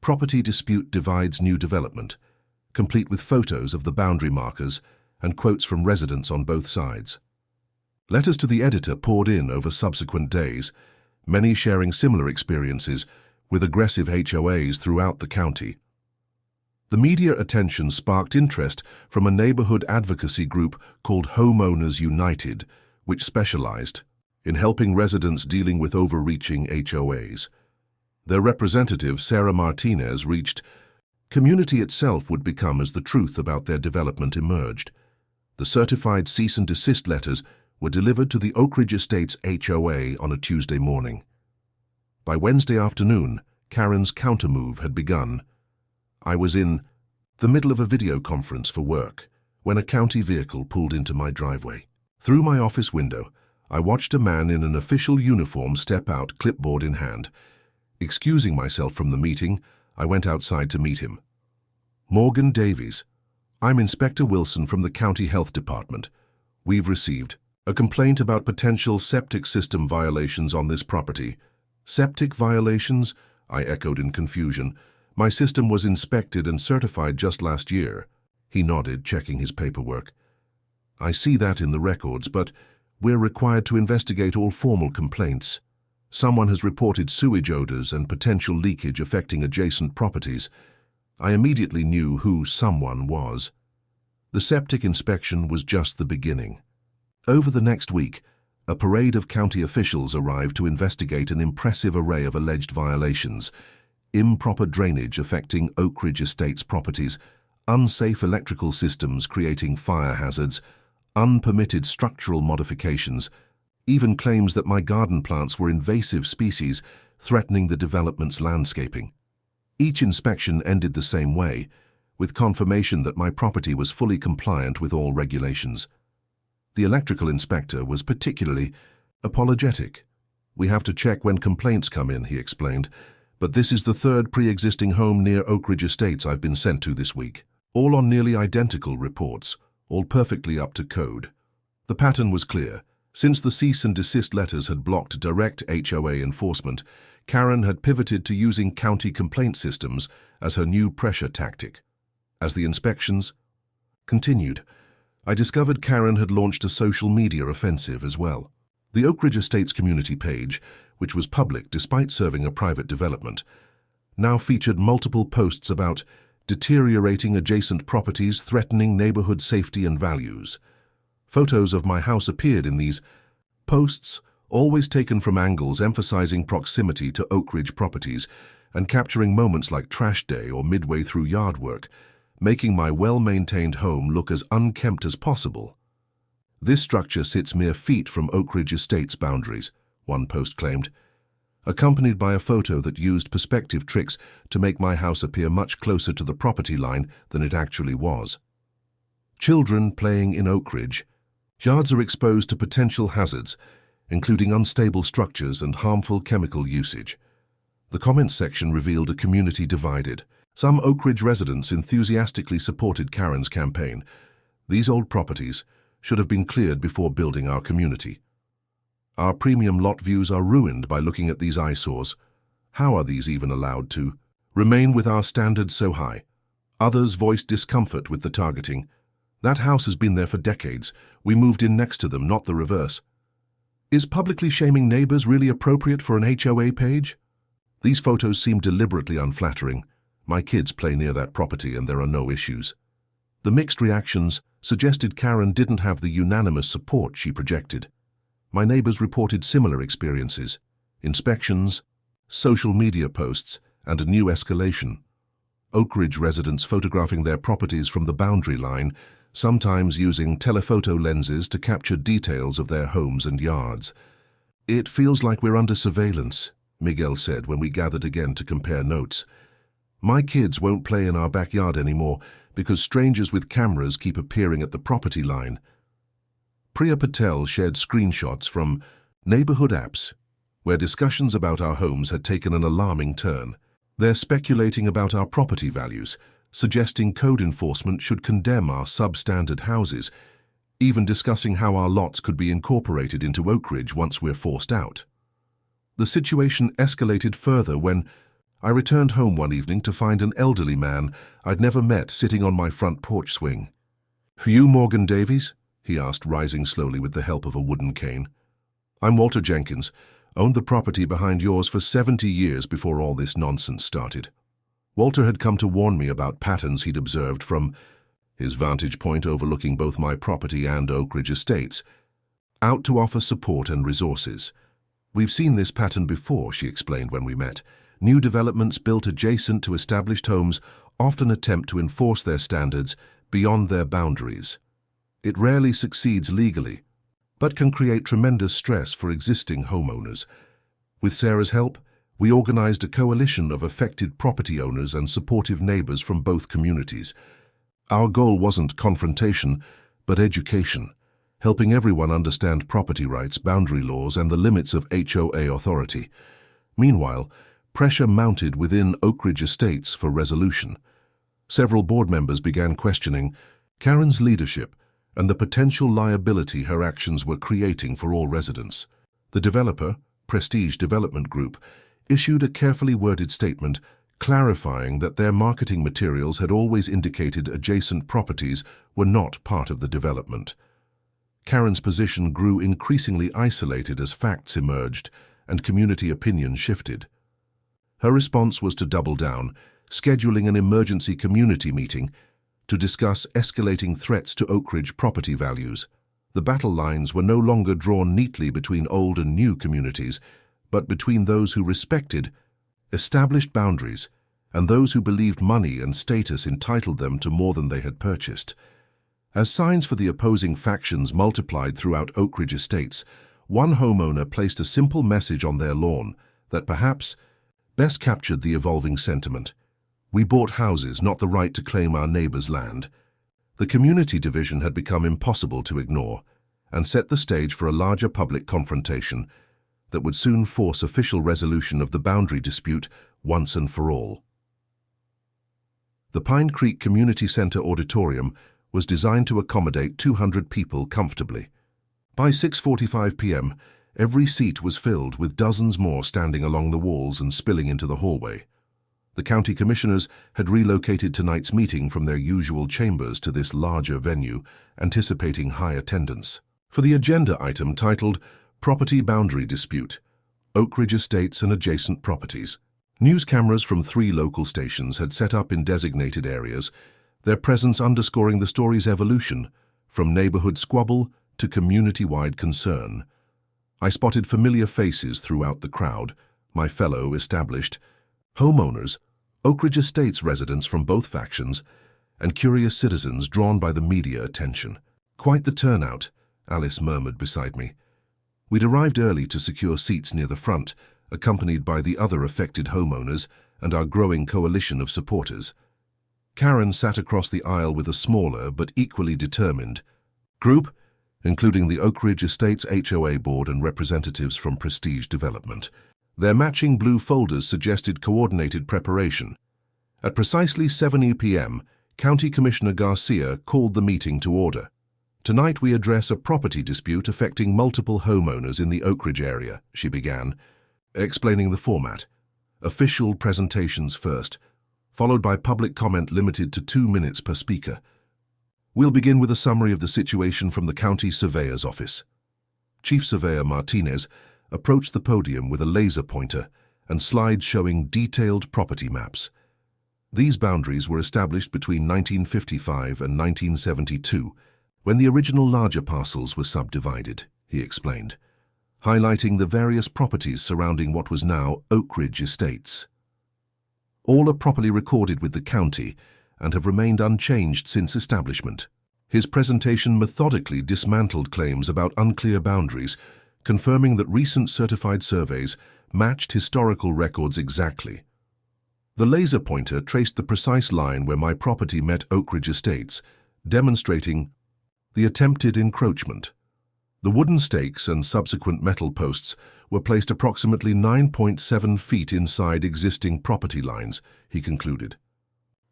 A: "Property Dispute Divides New Development," complete with photos of the boundary markers and quotes from residents on both sides. Letters to the editor poured in over subsequent days, many sharing similar experiences with aggressive HOAs throughout the county. The media attention sparked interest from a neighborhood advocacy group called Homeowners United, which specialized in helping residents dealing with overreaching HOAs. Their representative, Sarah Martinez, reached, "Community itself would become as the truth about their development emerged." The certified cease and desist letters were delivered to the Oak Ridge Estates HOA on a Tuesday morning. By Wednesday afternoon, Karen's countermove had begun. I was in the middle of a video conference for work when a county vehicle pulled into my driveway. Through my office window, I watched a man in an official uniform step out, clipboard in hand. Excusing myself from the meeting, I went outside to meet him. "Morgan Davies. I'm Inspector Wilson from the County Health Department. We've received a complaint about potential septic system violations on this property." "Septic violations?" I echoed in confusion. "My system was inspected and certified just last year." He nodded, checking his paperwork. "I see that in the records, but we're required to investigate all formal complaints. Someone has reported sewage odors and potential leakage affecting adjacent properties." I immediately knew who someone was. The septic inspection was just the beginning. Over the next week, a parade of county officials arrived to investigate an impressive array of alleged violations: improper drainage affecting Oak Ridge Estates properties, unsafe electrical systems creating fire hazards, unpermitted structural modifications, even claims that my garden plants were invasive species threatening the development's landscaping. Each inspection ended the same way, with confirmation that my property was fully compliant with all regulations. The electrical inspector was particularly apologetic. "We have to check when complaints come in," he explained, "but this is the third pre-existing home near Oak Ridge Estates I've been sent to this week, all on nearly identical reports, all perfectly up to code." The pattern was clear. Since the cease and desist letters had blocked direct HOA enforcement, Karen had pivoted to using county complaint systems as her new pressure tactic. As the inspections continued, I discovered Karen had launched a social media offensive as well. The Oak Ridge Estates community page, which was public despite serving a private development, now featured multiple posts about deteriorating adjacent properties threatening neighborhood safety and values. Photos of my house appeared in these posts, always taken from angles emphasizing proximity to Oak Ridge properties and capturing moments like trash day or midway through yard work, making my well-maintained home look as unkempt as possible. "This structure sits mere feet from Oak Ridge Estates boundaries," one post claimed, accompanied by a photo that used perspective tricks to make my house appear much closer to the property line than it actually was. "Children playing in Oak Ridge. Yards are exposed to potential hazards, including unstable structures and harmful chemical usage." The comments section revealed a community divided. Some Oak Ridge residents enthusiastically supported Karen's campaign. "These old properties should have been cleared before building our community. Our premium lot views are ruined by looking at these eyesores. How are these even allowed to remain with our standards so high?" Others voiced discomfort with the targeting. "That house has been there for decades. We moved in next to them, not the reverse." Is publicly shaming neighbors really appropriate for an HOA page? These photos seem deliberately unflattering. My kids play near that property and there are no issues. The mixed reactions suggested Karen didn't have the unanimous support she projected. My neighbors reported similar experiences: inspections, social media posts, and a new escalation. Oakridge residents photographing their properties from the boundary line, sometimes using telephoto lenses to capture details of their homes and yards. "It feels like we're under surveillance," Miguel said when we gathered again to compare notes. "My kids won't play in our backyard anymore because strangers with cameras keep appearing at the property line." Priya Patel shared screenshots from neighborhood apps where discussions about our homes had taken an alarming turn. They're speculating about our property values, suggesting code enforcement should condemn our substandard houses, even discussing how our lots could be incorporated into Oakridge once we're forced out. The situation escalated further when I returned home one evening to find an elderly man I'd never met sitting on my front porch swing. "You Morgan Davies?" he asked, rising slowly with the help of a wooden cane. "I'm Walter Jenkins. Owned the property behind yours for 70 years before all this nonsense started." Walter had come to warn me about patterns he'd observed from his vantage point overlooking both my property and Oakridge Estates, out to offer support and resources. "We've seen this pattern before," she explained when we met. "New developments built adjacent to established homes often attempt to enforce their standards beyond their boundaries. It rarely succeeds legally, but can create tremendous stress for existing homeowners. With Sarah's help, we organized a coalition of affected property owners and supportive neighbors from both communities. Our goal wasn't confrontation, but education, helping everyone understand property rights, boundary laws, and the limits of HOA authority. Meanwhile, pressure mounted within Oakridge Estates for resolution. Several board members began questioning Karen's leadership and the potential liability her actions were creating for all residents. The developer, Prestige Development Group, issued a carefully worded statement clarifying that their marketing materials had always indicated adjacent properties were not part of the development. Karen's position grew increasingly isolated as facts emerged and community opinion shifted. Her response was to double down, scheduling an emergency community meeting to discuss escalating threats to Oakridge property values. The battle lines were no longer drawn neatly between old and new communities, but between those who respected established boundaries and those who believed money and status entitled them to more than they had purchased. As signs for the opposing factions multiplied throughout Oakridge Estates, one homeowner placed a simple message on their lawn that perhaps best captured the evolving sentiment. "We bought houses, not the right to claim our neighbor's land." The community division had become impossible to ignore and set the stage for a larger public confrontation that would soon force official resolution of the boundary dispute once and for all. The Pine Creek Community Center Auditorium was designed to accommodate 200 people comfortably. By 6:45 p.m., every seat was filled, with dozens more standing along the walls and spilling into the hallway. The county commissioners had relocated tonight's meeting from their usual chambers to this larger venue, anticipating high attendance. For the agenda item titled Property Boundary Dispute, Oakridge Estates and Adjacent Properties, news cameras from 3 local stations had set up in designated areas, their presence underscoring the story's evolution from neighborhood squabble to community-wide concern. I spotted familiar faces throughout the crowd, my fellow established homeowners, Oakridge Estates residents from both factions, and curious citizens drawn by the media attention. "Quite the turnout," Alice murmured beside me. We'd arrived early to secure seats near the front, accompanied by the other affected homeowners and our growing coalition of supporters. Karen sat across the aisle with a smaller but equally determined group, including the Oakridge Estates HOA board and representatives from Prestige Development. Their matching blue folders suggested coordinated preparation. At precisely 7 p.m., County Commissioner Garcia called the meeting to order. "Tonight we address a property dispute affecting multiple homeowners in the Oakridge area," she began, explaining the format. Official presentations first, followed by public comment limited to 2 minutes per speaker. We'll begin with a summary of the situation from the county surveyor's office. Chief Surveyor Martinez approached the podium with a laser pointer and slides showing detailed property maps. These boundaries were established between 1955 and 1972, when the original larger parcels were subdivided, he explained, highlighting the various properties surrounding what was now Oak Ridge Estates. All are properly recorded with the county and have remained unchanged since establishment. His presentation methodically dismantled claims about unclear boundaries, confirming that recent certified surveys matched historical records exactly. The laser pointer traced the precise line where my property met Oak Ridge Estates, demonstrating the attempted encroachment. The wooden stakes and subsequent metal posts were placed approximately 9.7 feet inside existing property lines, he concluded.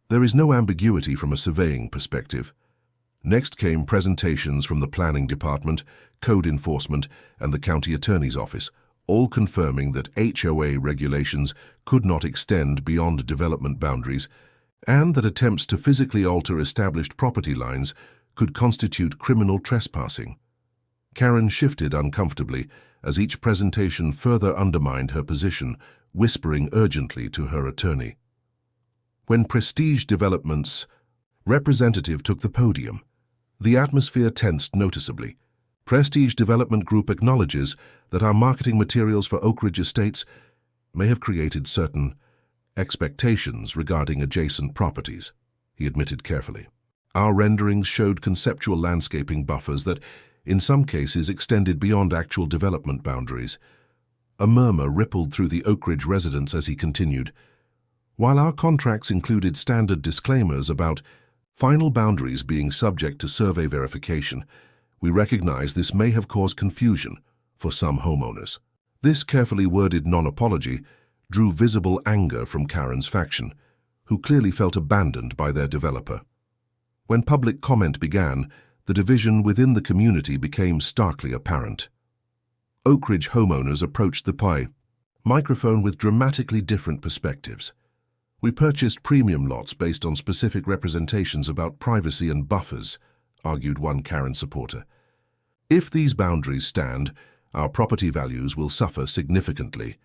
A: There is no ambiguity from a surveying perspective. Next came presentations from the Planning Department, Code Enforcement, and the County Attorney's Office, all confirming that HOA regulations could not extend beyond development boundaries, and that attempts to physically alter established property lines could constitute criminal trespassing. Karen shifted uncomfortably as each presentation further undermined her position, whispering urgently to her attorney. When Prestige Development's representative took the podium, the atmosphere tensed noticeably. Prestige Development Group acknowledges that our marketing materials for Oak Ridge Estates may have created certain expectations regarding adjacent properties, he admitted carefully. Our renderings showed conceptual landscaping buffers that, in some cases, extended beyond actual development boundaries. A murmur rippled through the Oak Ridge residents as he continued. While our contracts included standard disclaimers about final boundaries being subject to survey verification, we recognize this may have caused confusion for some homeowners. This carefully worded non-apology drew visible anger from Karen's faction, who clearly felt abandoned by their developer. When public comment began, the division within the community became starkly apparent. Oak Ridge homeowners approached the microphone with dramatically different perspectives. We purchased premium lots based on specific representations about privacy and buffers, argued one Karen supporter. If these boundaries stand, our property values will suffer significantly.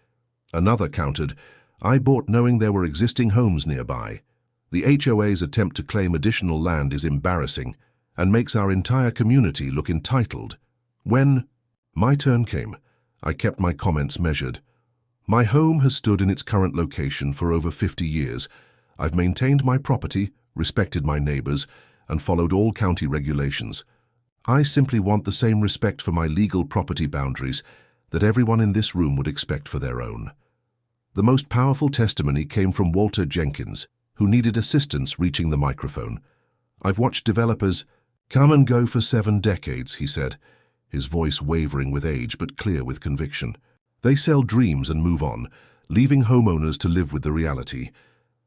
A: Another countered, I bought knowing there were existing homes nearby. The HOA's attempt to claim additional land is embarrassing and makes our entire community look entitled. When my turn came, I kept my comments measured. My home has stood in its current location for over 50 years. I've maintained my property, respected my neighbors, and followed all county regulations. I simply want the same respect for my legal property boundaries that everyone in this room would expect for their own. The most powerful testimony came from Walter Jenkins, who needed assistance reaching the microphone. I've watched developers come and go for 7 decades, he said, his voice wavering with age but clear with conviction. They sell dreams and move on, leaving homeowners to live with the reality.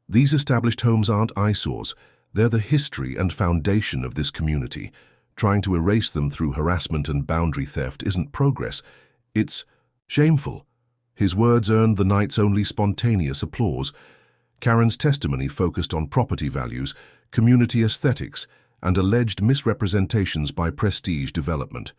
A: These established homes aren't eyesores. They're the history and foundation of this community. Trying to erase them through harassment and boundary theft isn't progress. It's shameful. His words earned the night's only spontaneous applause. Karen's testimony focused on property values, community aesthetics, and alleged misrepresentations by Prestige Development.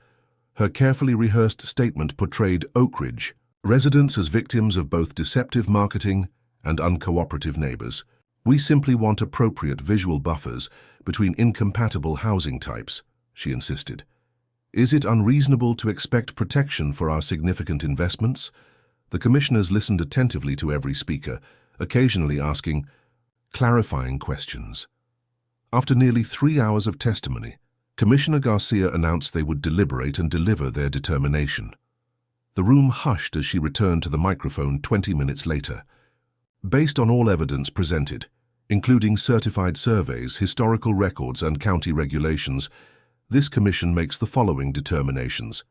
A: Her carefully rehearsed statement portrayed Oak Ridge residents as victims of both deceptive marketing and uncooperative neighbors. We simply want appropriate visual buffers between incompatible housing types, she insisted. Is it unreasonable to expect protection for our significant investments? The commissioners listened attentively to every speaker, occasionally asking clarifying questions. After nearly 3 hours of testimony, Commissioner Garcia announced they would deliberate and deliver their determination. The room hushed as she returned to the microphone 20 minutes later. Based on all evidence presented, including certified surveys, historical records, and county regulations, this commission makes the following determinations.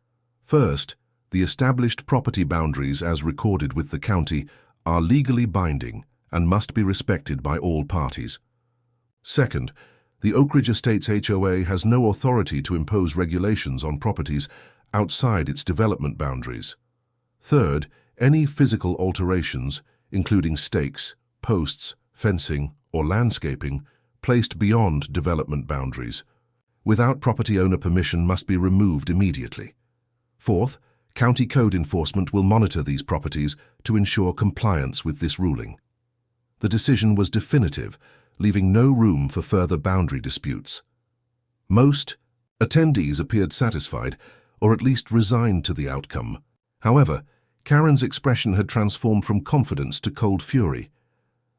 A: First, the established property boundaries as recorded with the county are legally binding and must be respected by all parties. Second, the Oak Ridge Estates HOA has no authority to impose regulations on properties outside its development boundaries. Third, any physical alterations, including stakes, posts, fencing, or landscaping, placed beyond development boundaries, without property owner permission must be removed immediately. Fourth, County Code Enforcement will monitor these properties to ensure compliance with this ruling. The decision was definitive, leaving no room for further boundary disputes. Most attendees appeared satisfied, or at least resigned to the outcome. However, Karen's expression had transformed from confidence to cold fury.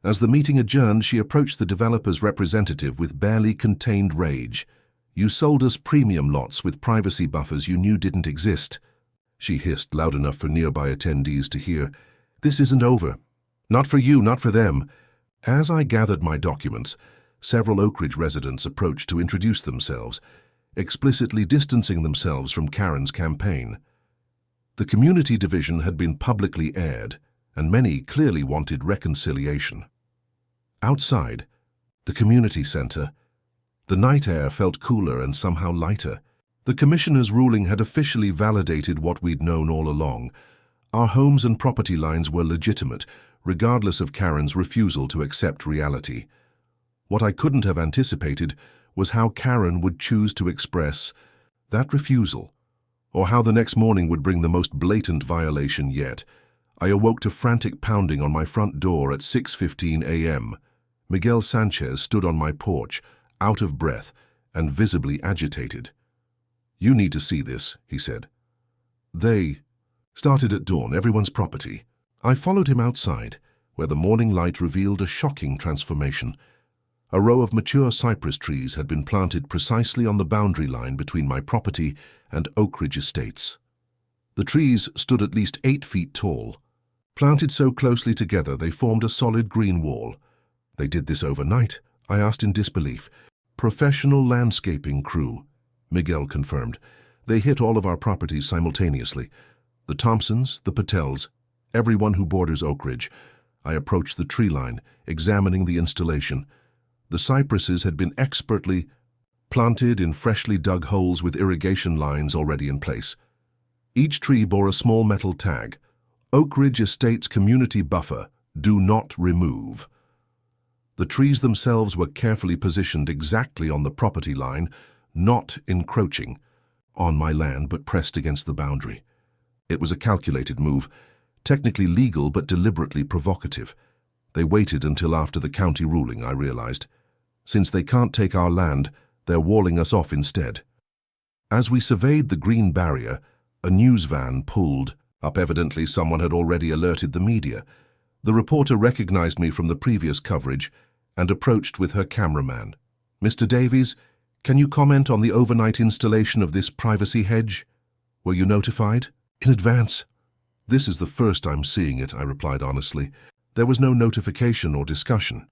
A: As the meeting adjourned, she approached the developer's representative with barely contained rage. "You sold us premium lots with privacy buffers you knew didn't exist," she hissed loud enough for nearby attendees to hear. "This isn't over. Not for you, not for them." As I gathered my documents, several Oak Ridge residents approached to introduce themselves, explicitly distancing themselves from Karen's campaign. The community division had been publicly aired, and many clearly wanted reconciliation. Outside, the community center, the night air felt cooler and somehow lighter. The commissioner's ruling had officially validated what we'd known all along. Our homes and property lines were legitimate, regardless of Karen's refusal to accept reality. What I couldn't have anticipated was how Karen would choose to express that refusal, or how the next morning would bring the most blatant violation yet. I awoke to frantic pounding on my front door at 6:15 a.m. Miguel Sanchez stood on my porch, out of breath and visibly agitated. "You need to see this," he said. "They started at dawn, everyone's property." I followed him outside, where the morning light revealed a shocking transformation. A row of mature cypress trees had been planted precisely on the boundary line between my property and Oak Ridge Estates. The trees stood at least 8 feet tall. Planted so closely together, they formed a solid green wall. "They did this overnight?" I asked in disbelief. "Professional landscaping crew," Miguel confirmed. "They hit all of our properties simultaneously. The Thompsons, the Patels, everyone who borders Oak Ridge." I approached the tree line, examining the installation. The cypresses had been expertly planted in freshly dug holes with irrigation lines already in place. Each tree bore a small metal tag: Oak Ridge Estates Community Buffer, Do Not Remove. The trees themselves were carefully positioned exactly on the property line, not encroaching on my land but pressed against the boundary. It was a calculated move, technically legal but deliberately provocative. They waited until after the county ruling, I realized. Since they can't take our land, they're walling us off instead. As we surveyed the green barrier, a news van pulled up. Evidently, someone had already alerted the media. The reporter recognized me from the previous coverage and approached with her cameraman. "Mr. Davies, can you comment on the overnight installation of this privacy hedge? Were you notified?" "In advance." "This is the first I'm seeing it," I replied honestly. "There was no notification or discussion."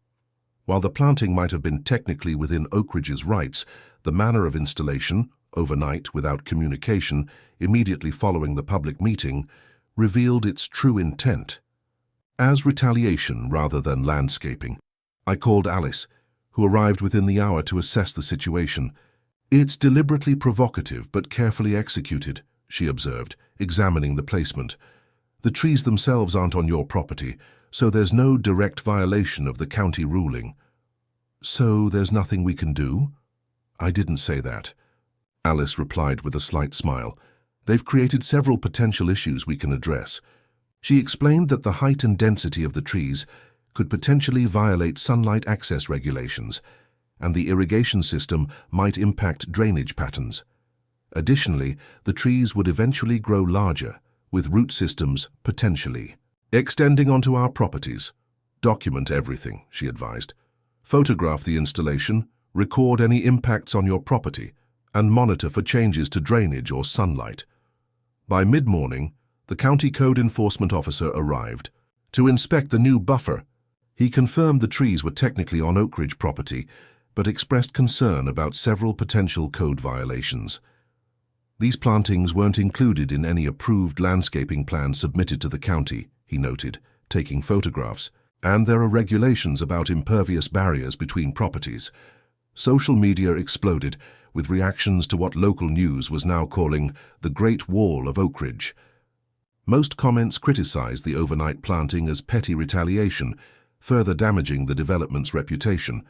A: While the planting might have been technically within Oak Ridge's rights, the manner of installation, overnight without communication, immediately following the public meeting, revealed its true intent. As retaliation rather than landscaping, I called Alice, who arrived within the hour to assess the situation. "It's deliberately provocative but carefully executed," she observed, examining the placement. "The trees themselves aren't on your property, so there's no direct violation of the county ruling." "So there's nothing we can do?" "I didn't say that," Alice replied with a slight smile. "They've created several potential issues we can address." She explained that the height and density of the trees could potentially violate sunlight access regulations, and the irrigation system might impact drainage patterns. Additionally, the trees would eventually grow larger, with root systems potentially extending onto our properties. "Document everything," she advised. "Photograph the installation, record any impacts on your property, and monitor for changes to drainage or sunlight." By mid-morning, the county code enforcement officer arrived to inspect the new buffer. He confirmed the trees were technically on Oak Ridge property, but expressed concern about several potential code violations. These plantings weren't included in any approved landscaping plan submitted to the county, he noted, taking photographs, and there are regulations about impervious barriers between properties. Social media exploded, with reactions to what local news was now calling the Great Wall of Oak Ridge. Most comments criticized the overnight planting as petty retaliation, further damaging the development's reputation.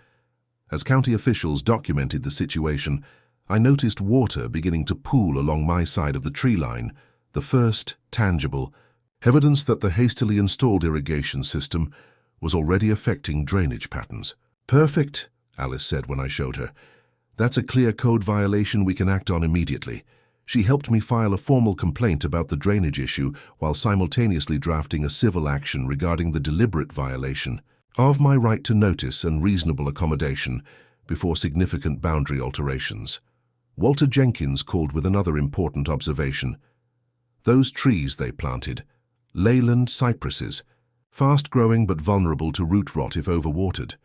A: As county officials documented the situation, I noticed water beginning to pool along my side of the tree line, the first tangible evidence that the hastily installed irrigation system was already affecting drainage patterns. "Perfect," Alice said when I showed her. "That's a clear code violation we can act on immediately." She helped me file a formal complaint about the drainage issue while simultaneously drafting a civil action regarding the deliberate violation of my right to notice and reasonable accommodation before significant boundary alterations. Walter Jenkins called with another important observation. Those trees they planted, leyland cypresses, fast-growing but vulnerable to root rot if overwatered.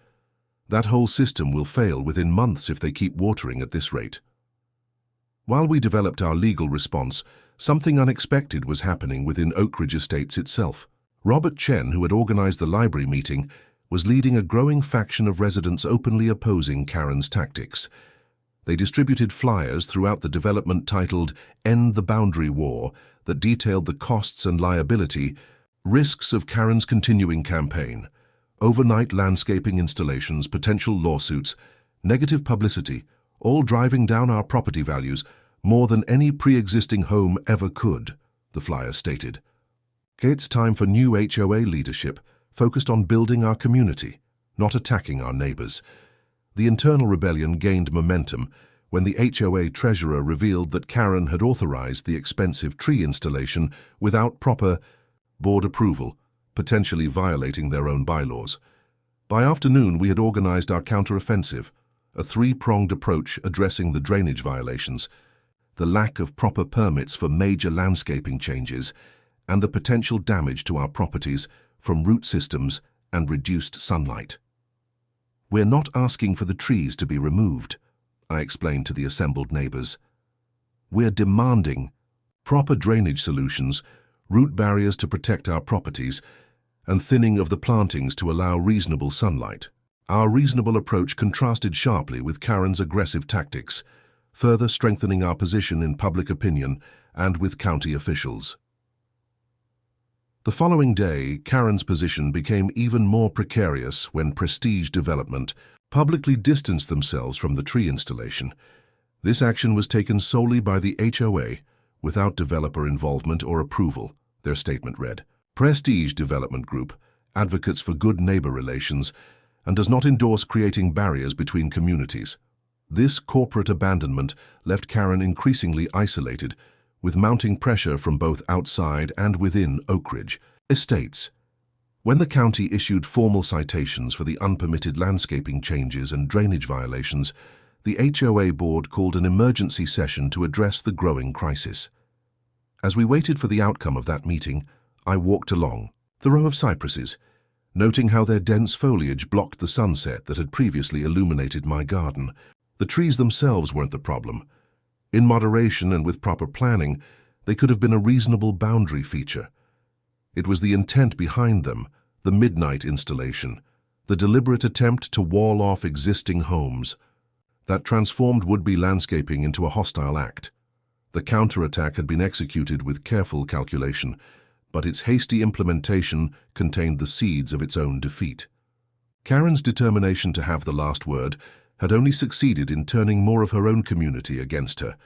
A: That whole system will fail within months if they keep watering at this rate. While we developed our legal response, something unexpected was happening within Oak Ridge Estates itself. Robert Chen, who had organized the library meeting, was leading a growing faction of residents openly opposing Karen's tactics. They distributed flyers throughout the development titled "End the Boundary War" that detailed the costs and liability, risks of Karen's continuing campaign, overnight landscaping installations, potential lawsuits, negative publicity, all driving down our property values more than any pre-existing home ever could, the flyer stated. It's time for new HOA leadership focused on building our community, not attacking our neighbors. The internal rebellion gained momentum when the HOA treasurer revealed that Karen had authorized the expensive tree installation without proper board approval, potentially violating their own bylaws. By afternoon, we had organized our counter-offensive, a three-pronged approach addressing the drainage violations, the lack of proper permits for major landscaping changes, and the potential damage to our properties from root systems and reduced sunlight. "We're not asking for the trees to be removed," I explained to the assembled neighbors. "We're demanding proper drainage solutions, root barriers to protect our properties, and thinning of the plantings to allow reasonable sunlight." Our reasonable approach contrasted sharply with Karen's aggressive tactics, further strengthening our position in public opinion and with county officials. The following day, Karen's position became even more precarious when Prestige Development publicly distanced themselves from the tree installation. This action was taken solely by the HOA, without developer involvement or approval, their statement read. Prestige Development Group advocates for good neighbor relations and does not endorse creating barriers between communities. This corporate abandonment left Karen increasingly isolated, with mounting pressure from both outside and within Oak Ridge Estates. When the county issued formal citations for the unpermitted landscaping changes and drainage violations, the HOA board called an emergency session to address the growing crisis. As we waited for the outcome of that meeting, I walked along the row of cypresses, noting how their dense foliage blocked the sunset that had previously illuminated my garden. The trees themselves weren't the problem. In moderation and with proper planning, they could have been a reasonable boundary feature. It was the intent behind them, the midnight installation, the deliberate attempt to wall off existing homes, that transformed would-be landscaping into a hostile act. The counterattack had been executed with careful calculation, but its hasty implementation contained the seeds of its own defeat. Karen's determination to have the last word had only succeeded in turning more of her own community against her,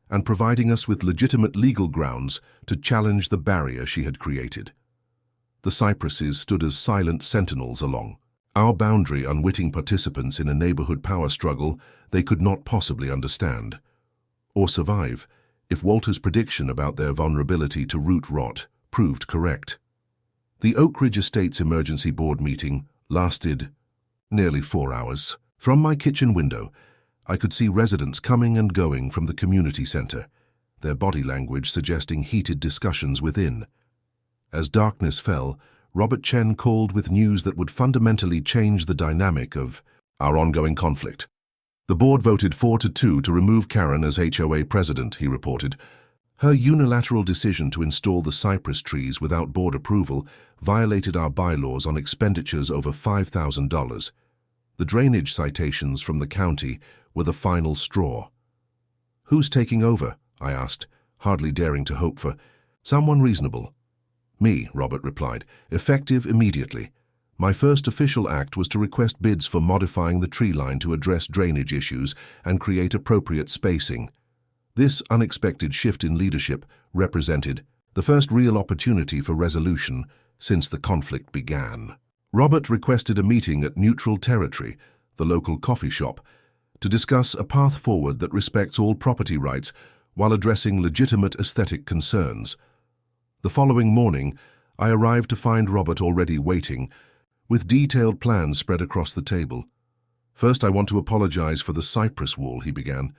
A: and providing us with legitimate legal grounds to challenge the barrier she had created. The cypresses stood as silent sentinels along our boundary, unwitting participants in a neighborhood power struggle they could not possibly understand or survive if Walter's prediction about their vulnerability to root rot proved correct. The Oak Ridge Estates Emergency Board meeting lasted nearly 4 hours. From my kitchen window, I could see residents coming and going from the community center, their body language suggesting heated discussions within. As darkness fell, Robert Chen called with news that would fundamentally change the dynamic of our ongoing conflict. The board voted 4-2 to remove Karen as HOA president, he reported. Her unilateral decision to install the cypress trees without board approval violated our bylaws on expenditures over $5,000. The drainage citations from the county were the final straw. "Who's taking over?" I asked, hardly daring to hope for someone reasonable. "Me," Robert replied, "effective immediately. My first official act was to request bids for modifying the tree line to address drainage issues and create appropriate spacing." This unexpected shift in leadership represented the first real opportunity for resolution since the conflict began. Robert requested a meeting at Neutral Territory, the local coffee shop, to discuss a path forward that respects all property rights while addressing legitimate aesthetic concerns. The following morning, I arrived to find Robert already waiting, with detailed plans spread across the table. "First, I want to apologize for the cypress wall," he began.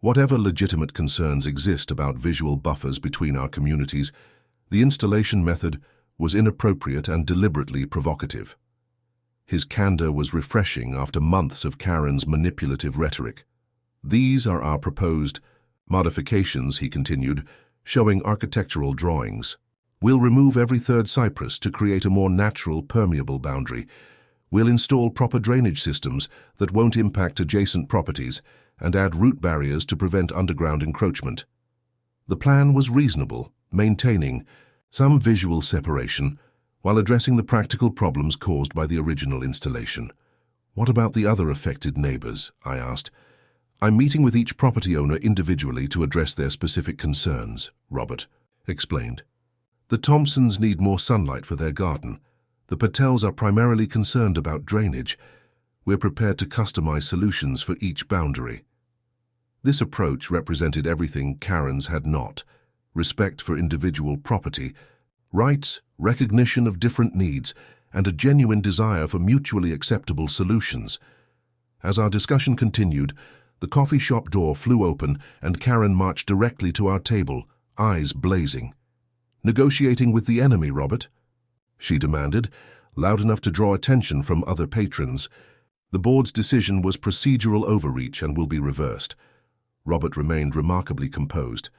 A: "Whatever legitimate concerns exist about visual buffers between our communities, the installation method was inappropriate and deliberately provocative." His candor was refreshing after months of Karen's manipulative rhetoric. "These are our proposed modifications," he continued, showing architectural drawings. "We'll remove every third cypress to create a more natural, permeable boundary. We'll install proper drainage systems that won't impact adjacent properties and add root barriers to prevent underground encroachment." The plan was reasonable, maintaining some visual separation while addressing the practical problems caused by the original installation. "What about the other affected neighbors?" I asked. "I'm meeting with each property owner individually to address their specific concerns," Robert explained. "The Thompsons need more sunlight for their garden. The Patels are primarily concerned about drainage. We're prepared to customize solutions for each boundary." This approach represented everything Karen's had not: respect for individual property rights, recognition of different needs, and a genuine desire for mutually acceptable solutions. As our discussion continued, the coffee shop door flew open and Karen marched directly to our table, eyes blazing. "Negotiating with the enemy, Robert?" she demanded, loud enough to draw attention from other patrons. "The board's decision was procedural overreach and will be reversed." Robert remained remarkably composed.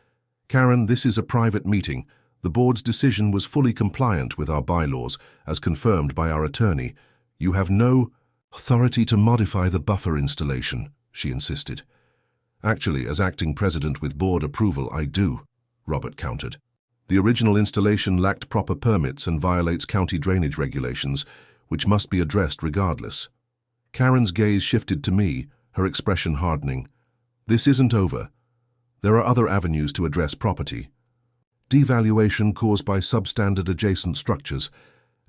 A: "Karen, this is a private meeting. The board's decision was fully compliant with our bylaws, as confirmed by our attorney. You have no authority to modify the buffer installation," she insisted. "Actually, as acting president with board approval, I do," Robert countered. "The original installation lacked proper permits and violates county drainage regulations, which must be addressed regardless." Karen's gaze shifted to me, her expression hardening. "This isn't over. There are other avenues to address property. Devaluation caused by substandard adjacent structures."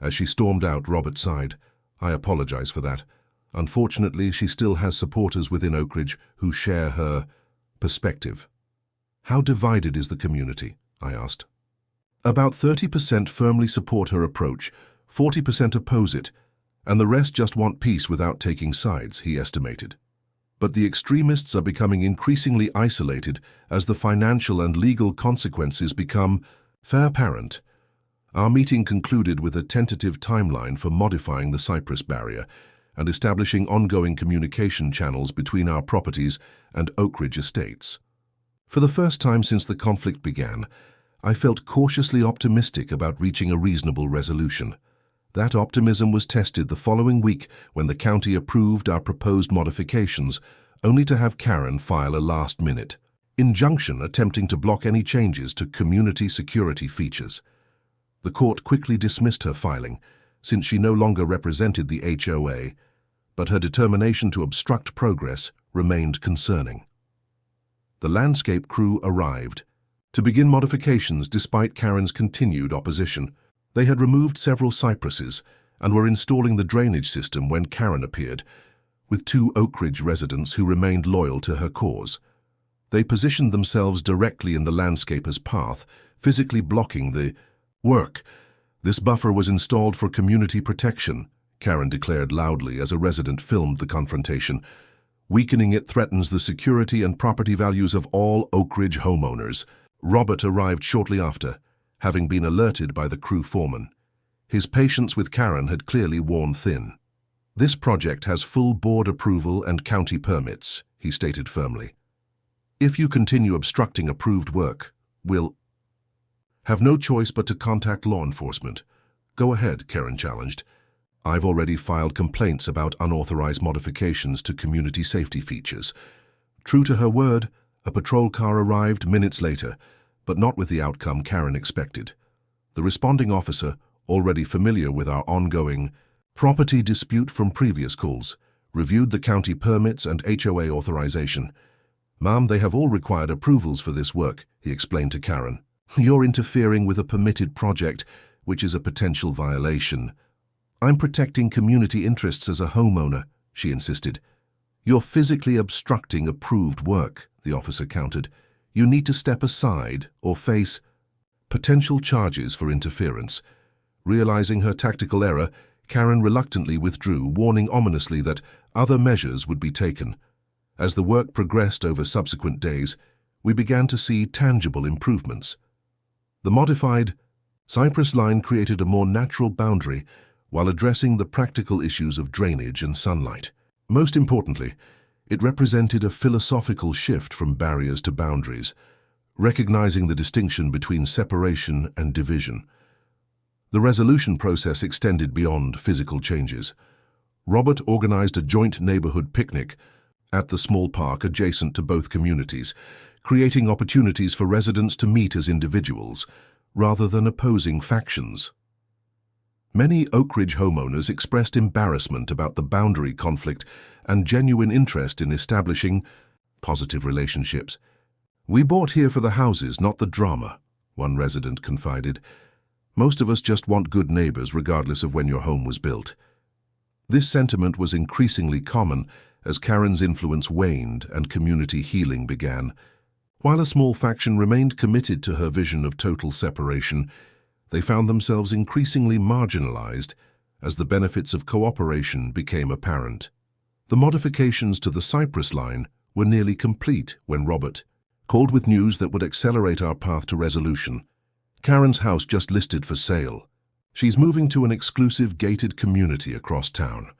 A: As she stormed out, Robert sighed. "I apologize for that. Unfortunately, she still has supporters within Oakridge who share her perspective." "How divided is the community?" I asked. "About 30% firmly support her approach, 40% oppose it, and the rest just want peace without taking sides," he estimated. "But the extremists are becoming increasingly isolated as the financial and legal consequences become apparent." Our meeting concluded with a tentative timeline for modifying the cypress barrier and establishing ongoing communication channels between our properties and Oakridge estates. For the first time since the conflict began, I felt cautiously optimistic about reaching a reasonable resolution. That optimism was tested the following week when the county approved our proposed modifications, only to have Karen file a last-minute injunction attempting to block any changes to community security features. The court quickly dismissed her filing, since she no longer represented the HOA, but her determination to obstruct progress remained concerning. The landscape crew arrived to begin modifications despite Karen's continued opposition. They had removed several cypresses and were installing the drainage system when Karen appeared, with 2 Oakridge residents who remained loyal to her cause. They positioned themselves directly in the landscaper's path, physically blocking the work. "This buffer was installed for community protection," Karen declared loudly as a resident filmed the confrontation. "Weakening it threatens the security and property values of all Oakridge homeowners." Robert arrived shortly after, having been alerted by the crew foreman. His patience with Karen had clearly worn thin. "This project has full board approval and county permits," he stated firmly. "If you continue obstructing approved work, we'll have no choice but to contact law enforcement." "Go ahead," Karen challenged. "I've already filed complaints about unauthorized modifications to community safety features." True to her word, a patrol car arrived minutes later, but not with the outcome Karen expected. The responding officer, already familiar with our ongoing property dispute from previous calls, reviewed the county permits and HOA authorization. "Ma'am, they have all required approvals for this work," he explained to Karen. "You're interfering with a permitted project, which is a potential violation." "I'm protecting community interests as a homeowner," she insisted. "You're physically obstructing approved work," the officer countered. "You need to step aside or face potential charges for interference." Realizing her tactical error, Karen reluctantly withdrew, warning ominously that other measures would be taken. As the work progressed over subsequent days, we began to see tangible improvements. The modified Cypress line created a more natural boundary while addressing the practical issues of drainage and sunlight. Most importantly, it represented a philosophical shift from barriers to boundaries, recognizing the distinction between separation and division. The resolution process extended beyond physical changes. Robert organized a joint neighborhood picnic at the small park adjacent to both communities, creating opportunities for residents to meet as individuals, rather than opposing factions. Many Oak Ridge homeowners expressed embarrassment about the boundary conflict and genuine interest in establishing positive relationships. "We bought here for the houses, not the drama," one resident confided. "Most of us just want good neighbors regardless of when your home was built." This sentiment was increasingly common as Karen's influence waned and community healing began. While a small faction remained committed to her vision of total separation, they found themselves increasingly marginalized as the benefits of cooperation became apparent. The modifications to the Cypress line were nearly complete when Robert called with news that would accelerate our path to resolution. "Karen's house just listed for sale. She's moving to an exclusive gated community across town."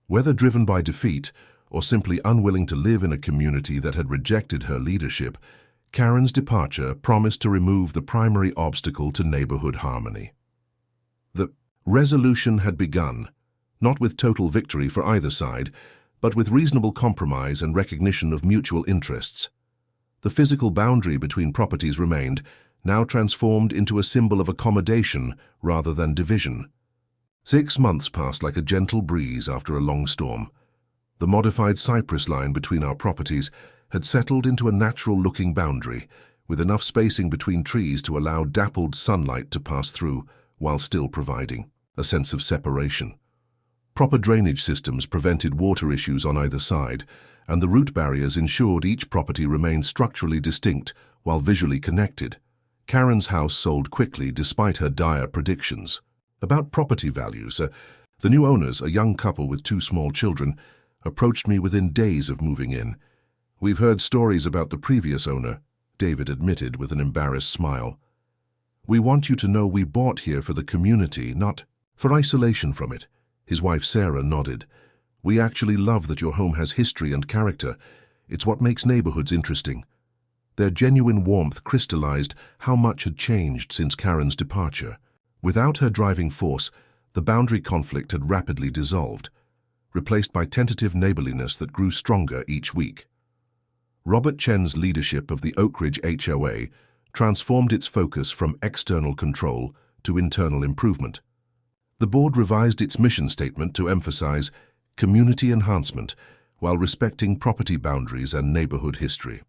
A: Whether driven by defeat or simply unwilling to live in a community that had rejected her leadership, Karen's departure promised to remove the primary obstacle to neighborhood harmony. The resolution had begun, not with total victory for either side, but with reasonable compromise and recognition of mutual interests. The physical boundary between properties remained, now transformed into a symbol of accommodation rather than division. 6 months passed like a gentle breeze after a long storm. The modified Cypress line between our properties had settled into a natural-looking boundary, with enough spacing between trees to allow dappled sunlight to pass through while still providing a sense of separation. Proper drainage systems prevented water issues on either side, and the root barriers ensured each property remained structurally distinct while visually connected. Karen's house sold quickly despite her dire predictions. About property values, the new owners, a young couple with 2 small children, approached me within days of moving in. "We've heard stories about the previous owner," David admitted with an embarrassed smile. "We want you to know we bought here for the community, not for isolation from it." His wife Sarah nodded. "We actually love that your home has history and character. It's what makes neighborhoods interesting." Their genuine warmth crystallized how much had changed since Karen's departure. Without her driving force, the boundary conflict had rapidly dissolved, replaced by tentative neighborliness that grew stronger each week. Robert Chen's leadership of the Oak Ridge HOA transformed its focus from external control to internal improvement. The board revised its mission statement to emphasize community enhancement while respecting property boundaries and neighborhood history.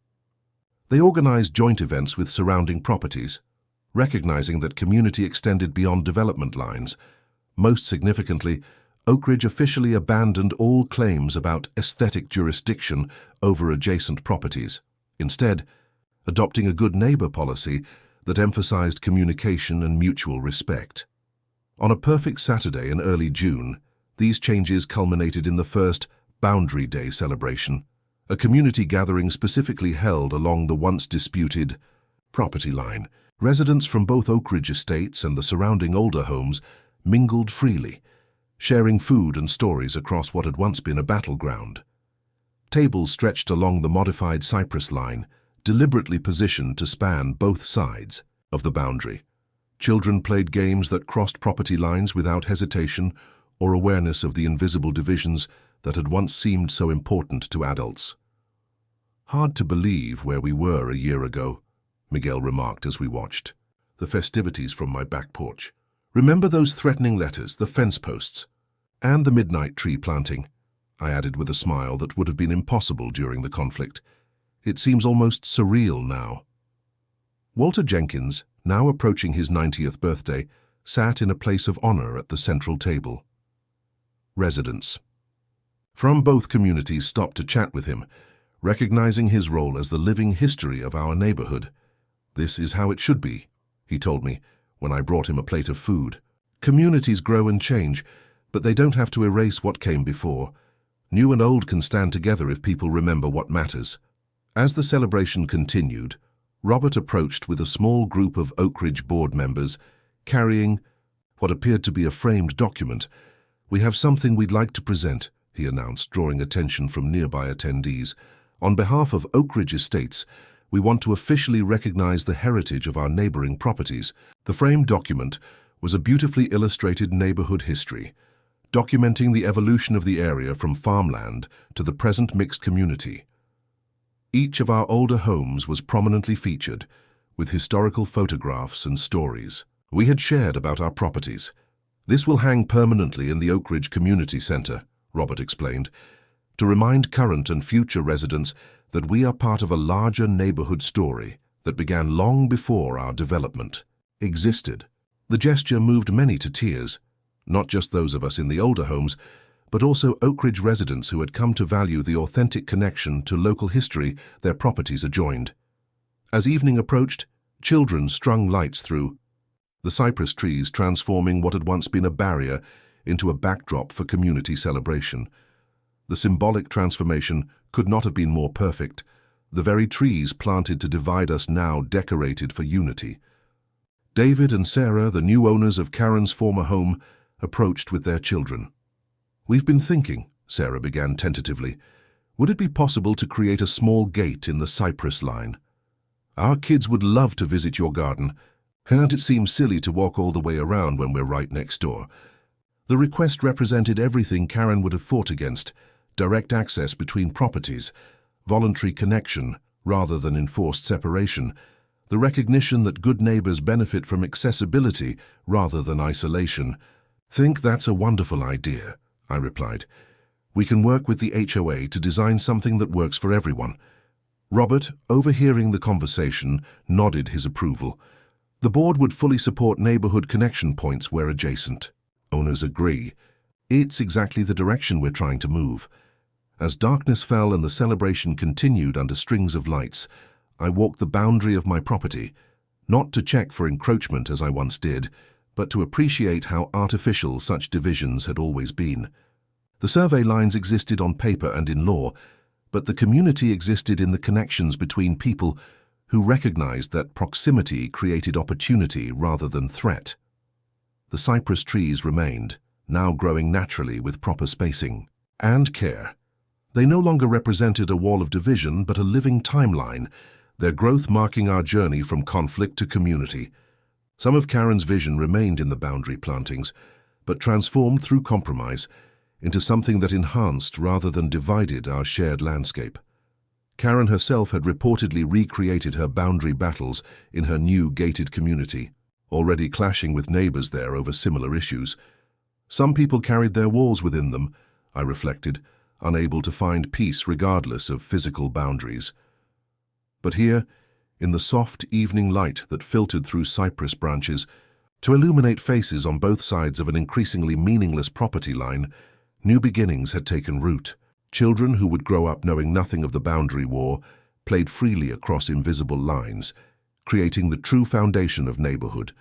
A: They organized joint events with surrounding properties, recognizing that community extended beyond development lines. Most significantly, Oak Ridge officially abandoned all claims about aesthetic jurisdiction over adjacent properties, instead adopting a good neighbor policy that emphasized communication and mutual respect. On a perfect Saturday in early June, these changes culminated in the first Boundary Day celebration, a community gathering specifically held along the once disputed property line. Residents from both Oak Ridge estates and the surrounding older homes mingled freely, sharing food and stories across what had once been a battleground. Tables stretched along the modified Cypress line, deliberately positioned to span both sides of the boundary. Children played games that crossed property lines without hesitation or awareness of the invisible divisions that had once seemed so important to adults. "Hard to believe where we were a year ago," Miguel remarked as we watched the festivities from my back porch. "Remember those threatening letters, the fence posts, and the midnight tree planting?" I added with a smile that would have been impossible during the conflict. "It seems almost surreal now." Walter Jenkins, now approaching his 90th birthday, sat in a place of honor at the central table. residents. From both communities stopped to chat with him, recognizing his role as the living history of our neighborhood. "This is how it should be," he told me when I brought him a plate of food. "Communities grow and change, but they don't have to erase what came before. New and old can stand together if people remember what matters." As the celebration continued, Robert approached with a small group of Oak Ridge board members, carrying what appeared to be a framed document. "We have something we'd like to present," he announced, drawing attention from nearby attendees. "On behalf of Oak Ridge Estates, we want to officially recognize the heritage of our neighboring properties." The framed document was a beautifully illustrated neighborhood history, documenting the evolution of the area from farmland to the present mixed community. Each of our older homes was prominently featured, with historical photographs and stories we had shared about our properties. "This will hang permanently in the Oak Ridge Community Center," Robert explained, "to remind current and future residents that we are part of a larger neighborhood story that began long before our development existed." The gesture moved many to tears, not just those of us in the older homes, but also Oak Ridge residents who had come to value the authentic connection to local history their properties adjoined. As evening approached, children strung lights through the cypress trees, transforming what had once been a barrier into a backdrop for community celebration. The symbolic transformation could not have been more perfect. The very trees planted to divide us now decorated for unity. David and Sarah, the new owners of Karen's former home, approached with their children. "We've been thinking," Sarah began tentatively, "would it be possible to create a small gate in the cypress line? Our kids would love to visit your garden, and it seems silly to walk all the way around when we're right next door." The request represented everything Karen would have fought against: direct access between properties, voluntary connection rather than enforced separation, the recognition that good neighbors benefit from accessibility rather than isolation. "Think that's a wonderful idea," I replied. "We can work with the HOA to design something that works for everyone." Robert, overhearing the conversation, nodded his approval. The board would fully support neighborhood connection points where adjacent. Owners agree. It's exactly the direction we're trying to move. As darkness fell and the celebration continued under strings of lights, I walked the boundary of my property, not to check for encroachment as I once did, but to appreciate how artificial such divisions had always been. The survey lines existed on paper and in law, but the community existed in the connections between people who recognized that proximity created opportunity rather than threat. The cypress trees remained, now growing naturally with proper spacing and care. They no longer represented a wall of division, but a living timeline, their growth marking our journey from conflict to community. Some of Karen's vision remained in the boundary plantings, but transformed through compromise into something that enhanced rather than divided our shared landscape. Karen herself had reportedly recreated her boundary battles in her new gated community, already clashing with neighbors there over similar issues. Some people carried their walls within them, I reflected, unable to find peace regardless of physical boundaries. But here, in the soft evening light that filtered through cypress branches, to illuminate faces on both sides of an increasingly meaningless property line, new beginnings had taken root. Children who would grow up knowing nothing of the boundary war played freely across invisible lines, creating the true foundation of neighborhood: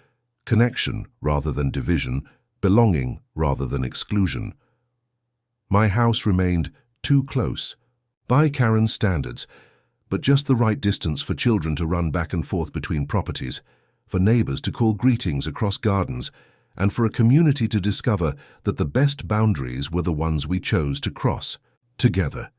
A: connection rather than division, belonging rather than exclusion. My house remained too close, by Karen's standards, but just the right distance for children to run back and forth between properties, for neighbors to call greetings across gardens, and for a community to discover that the best boundaries were the ones we chose to cross together.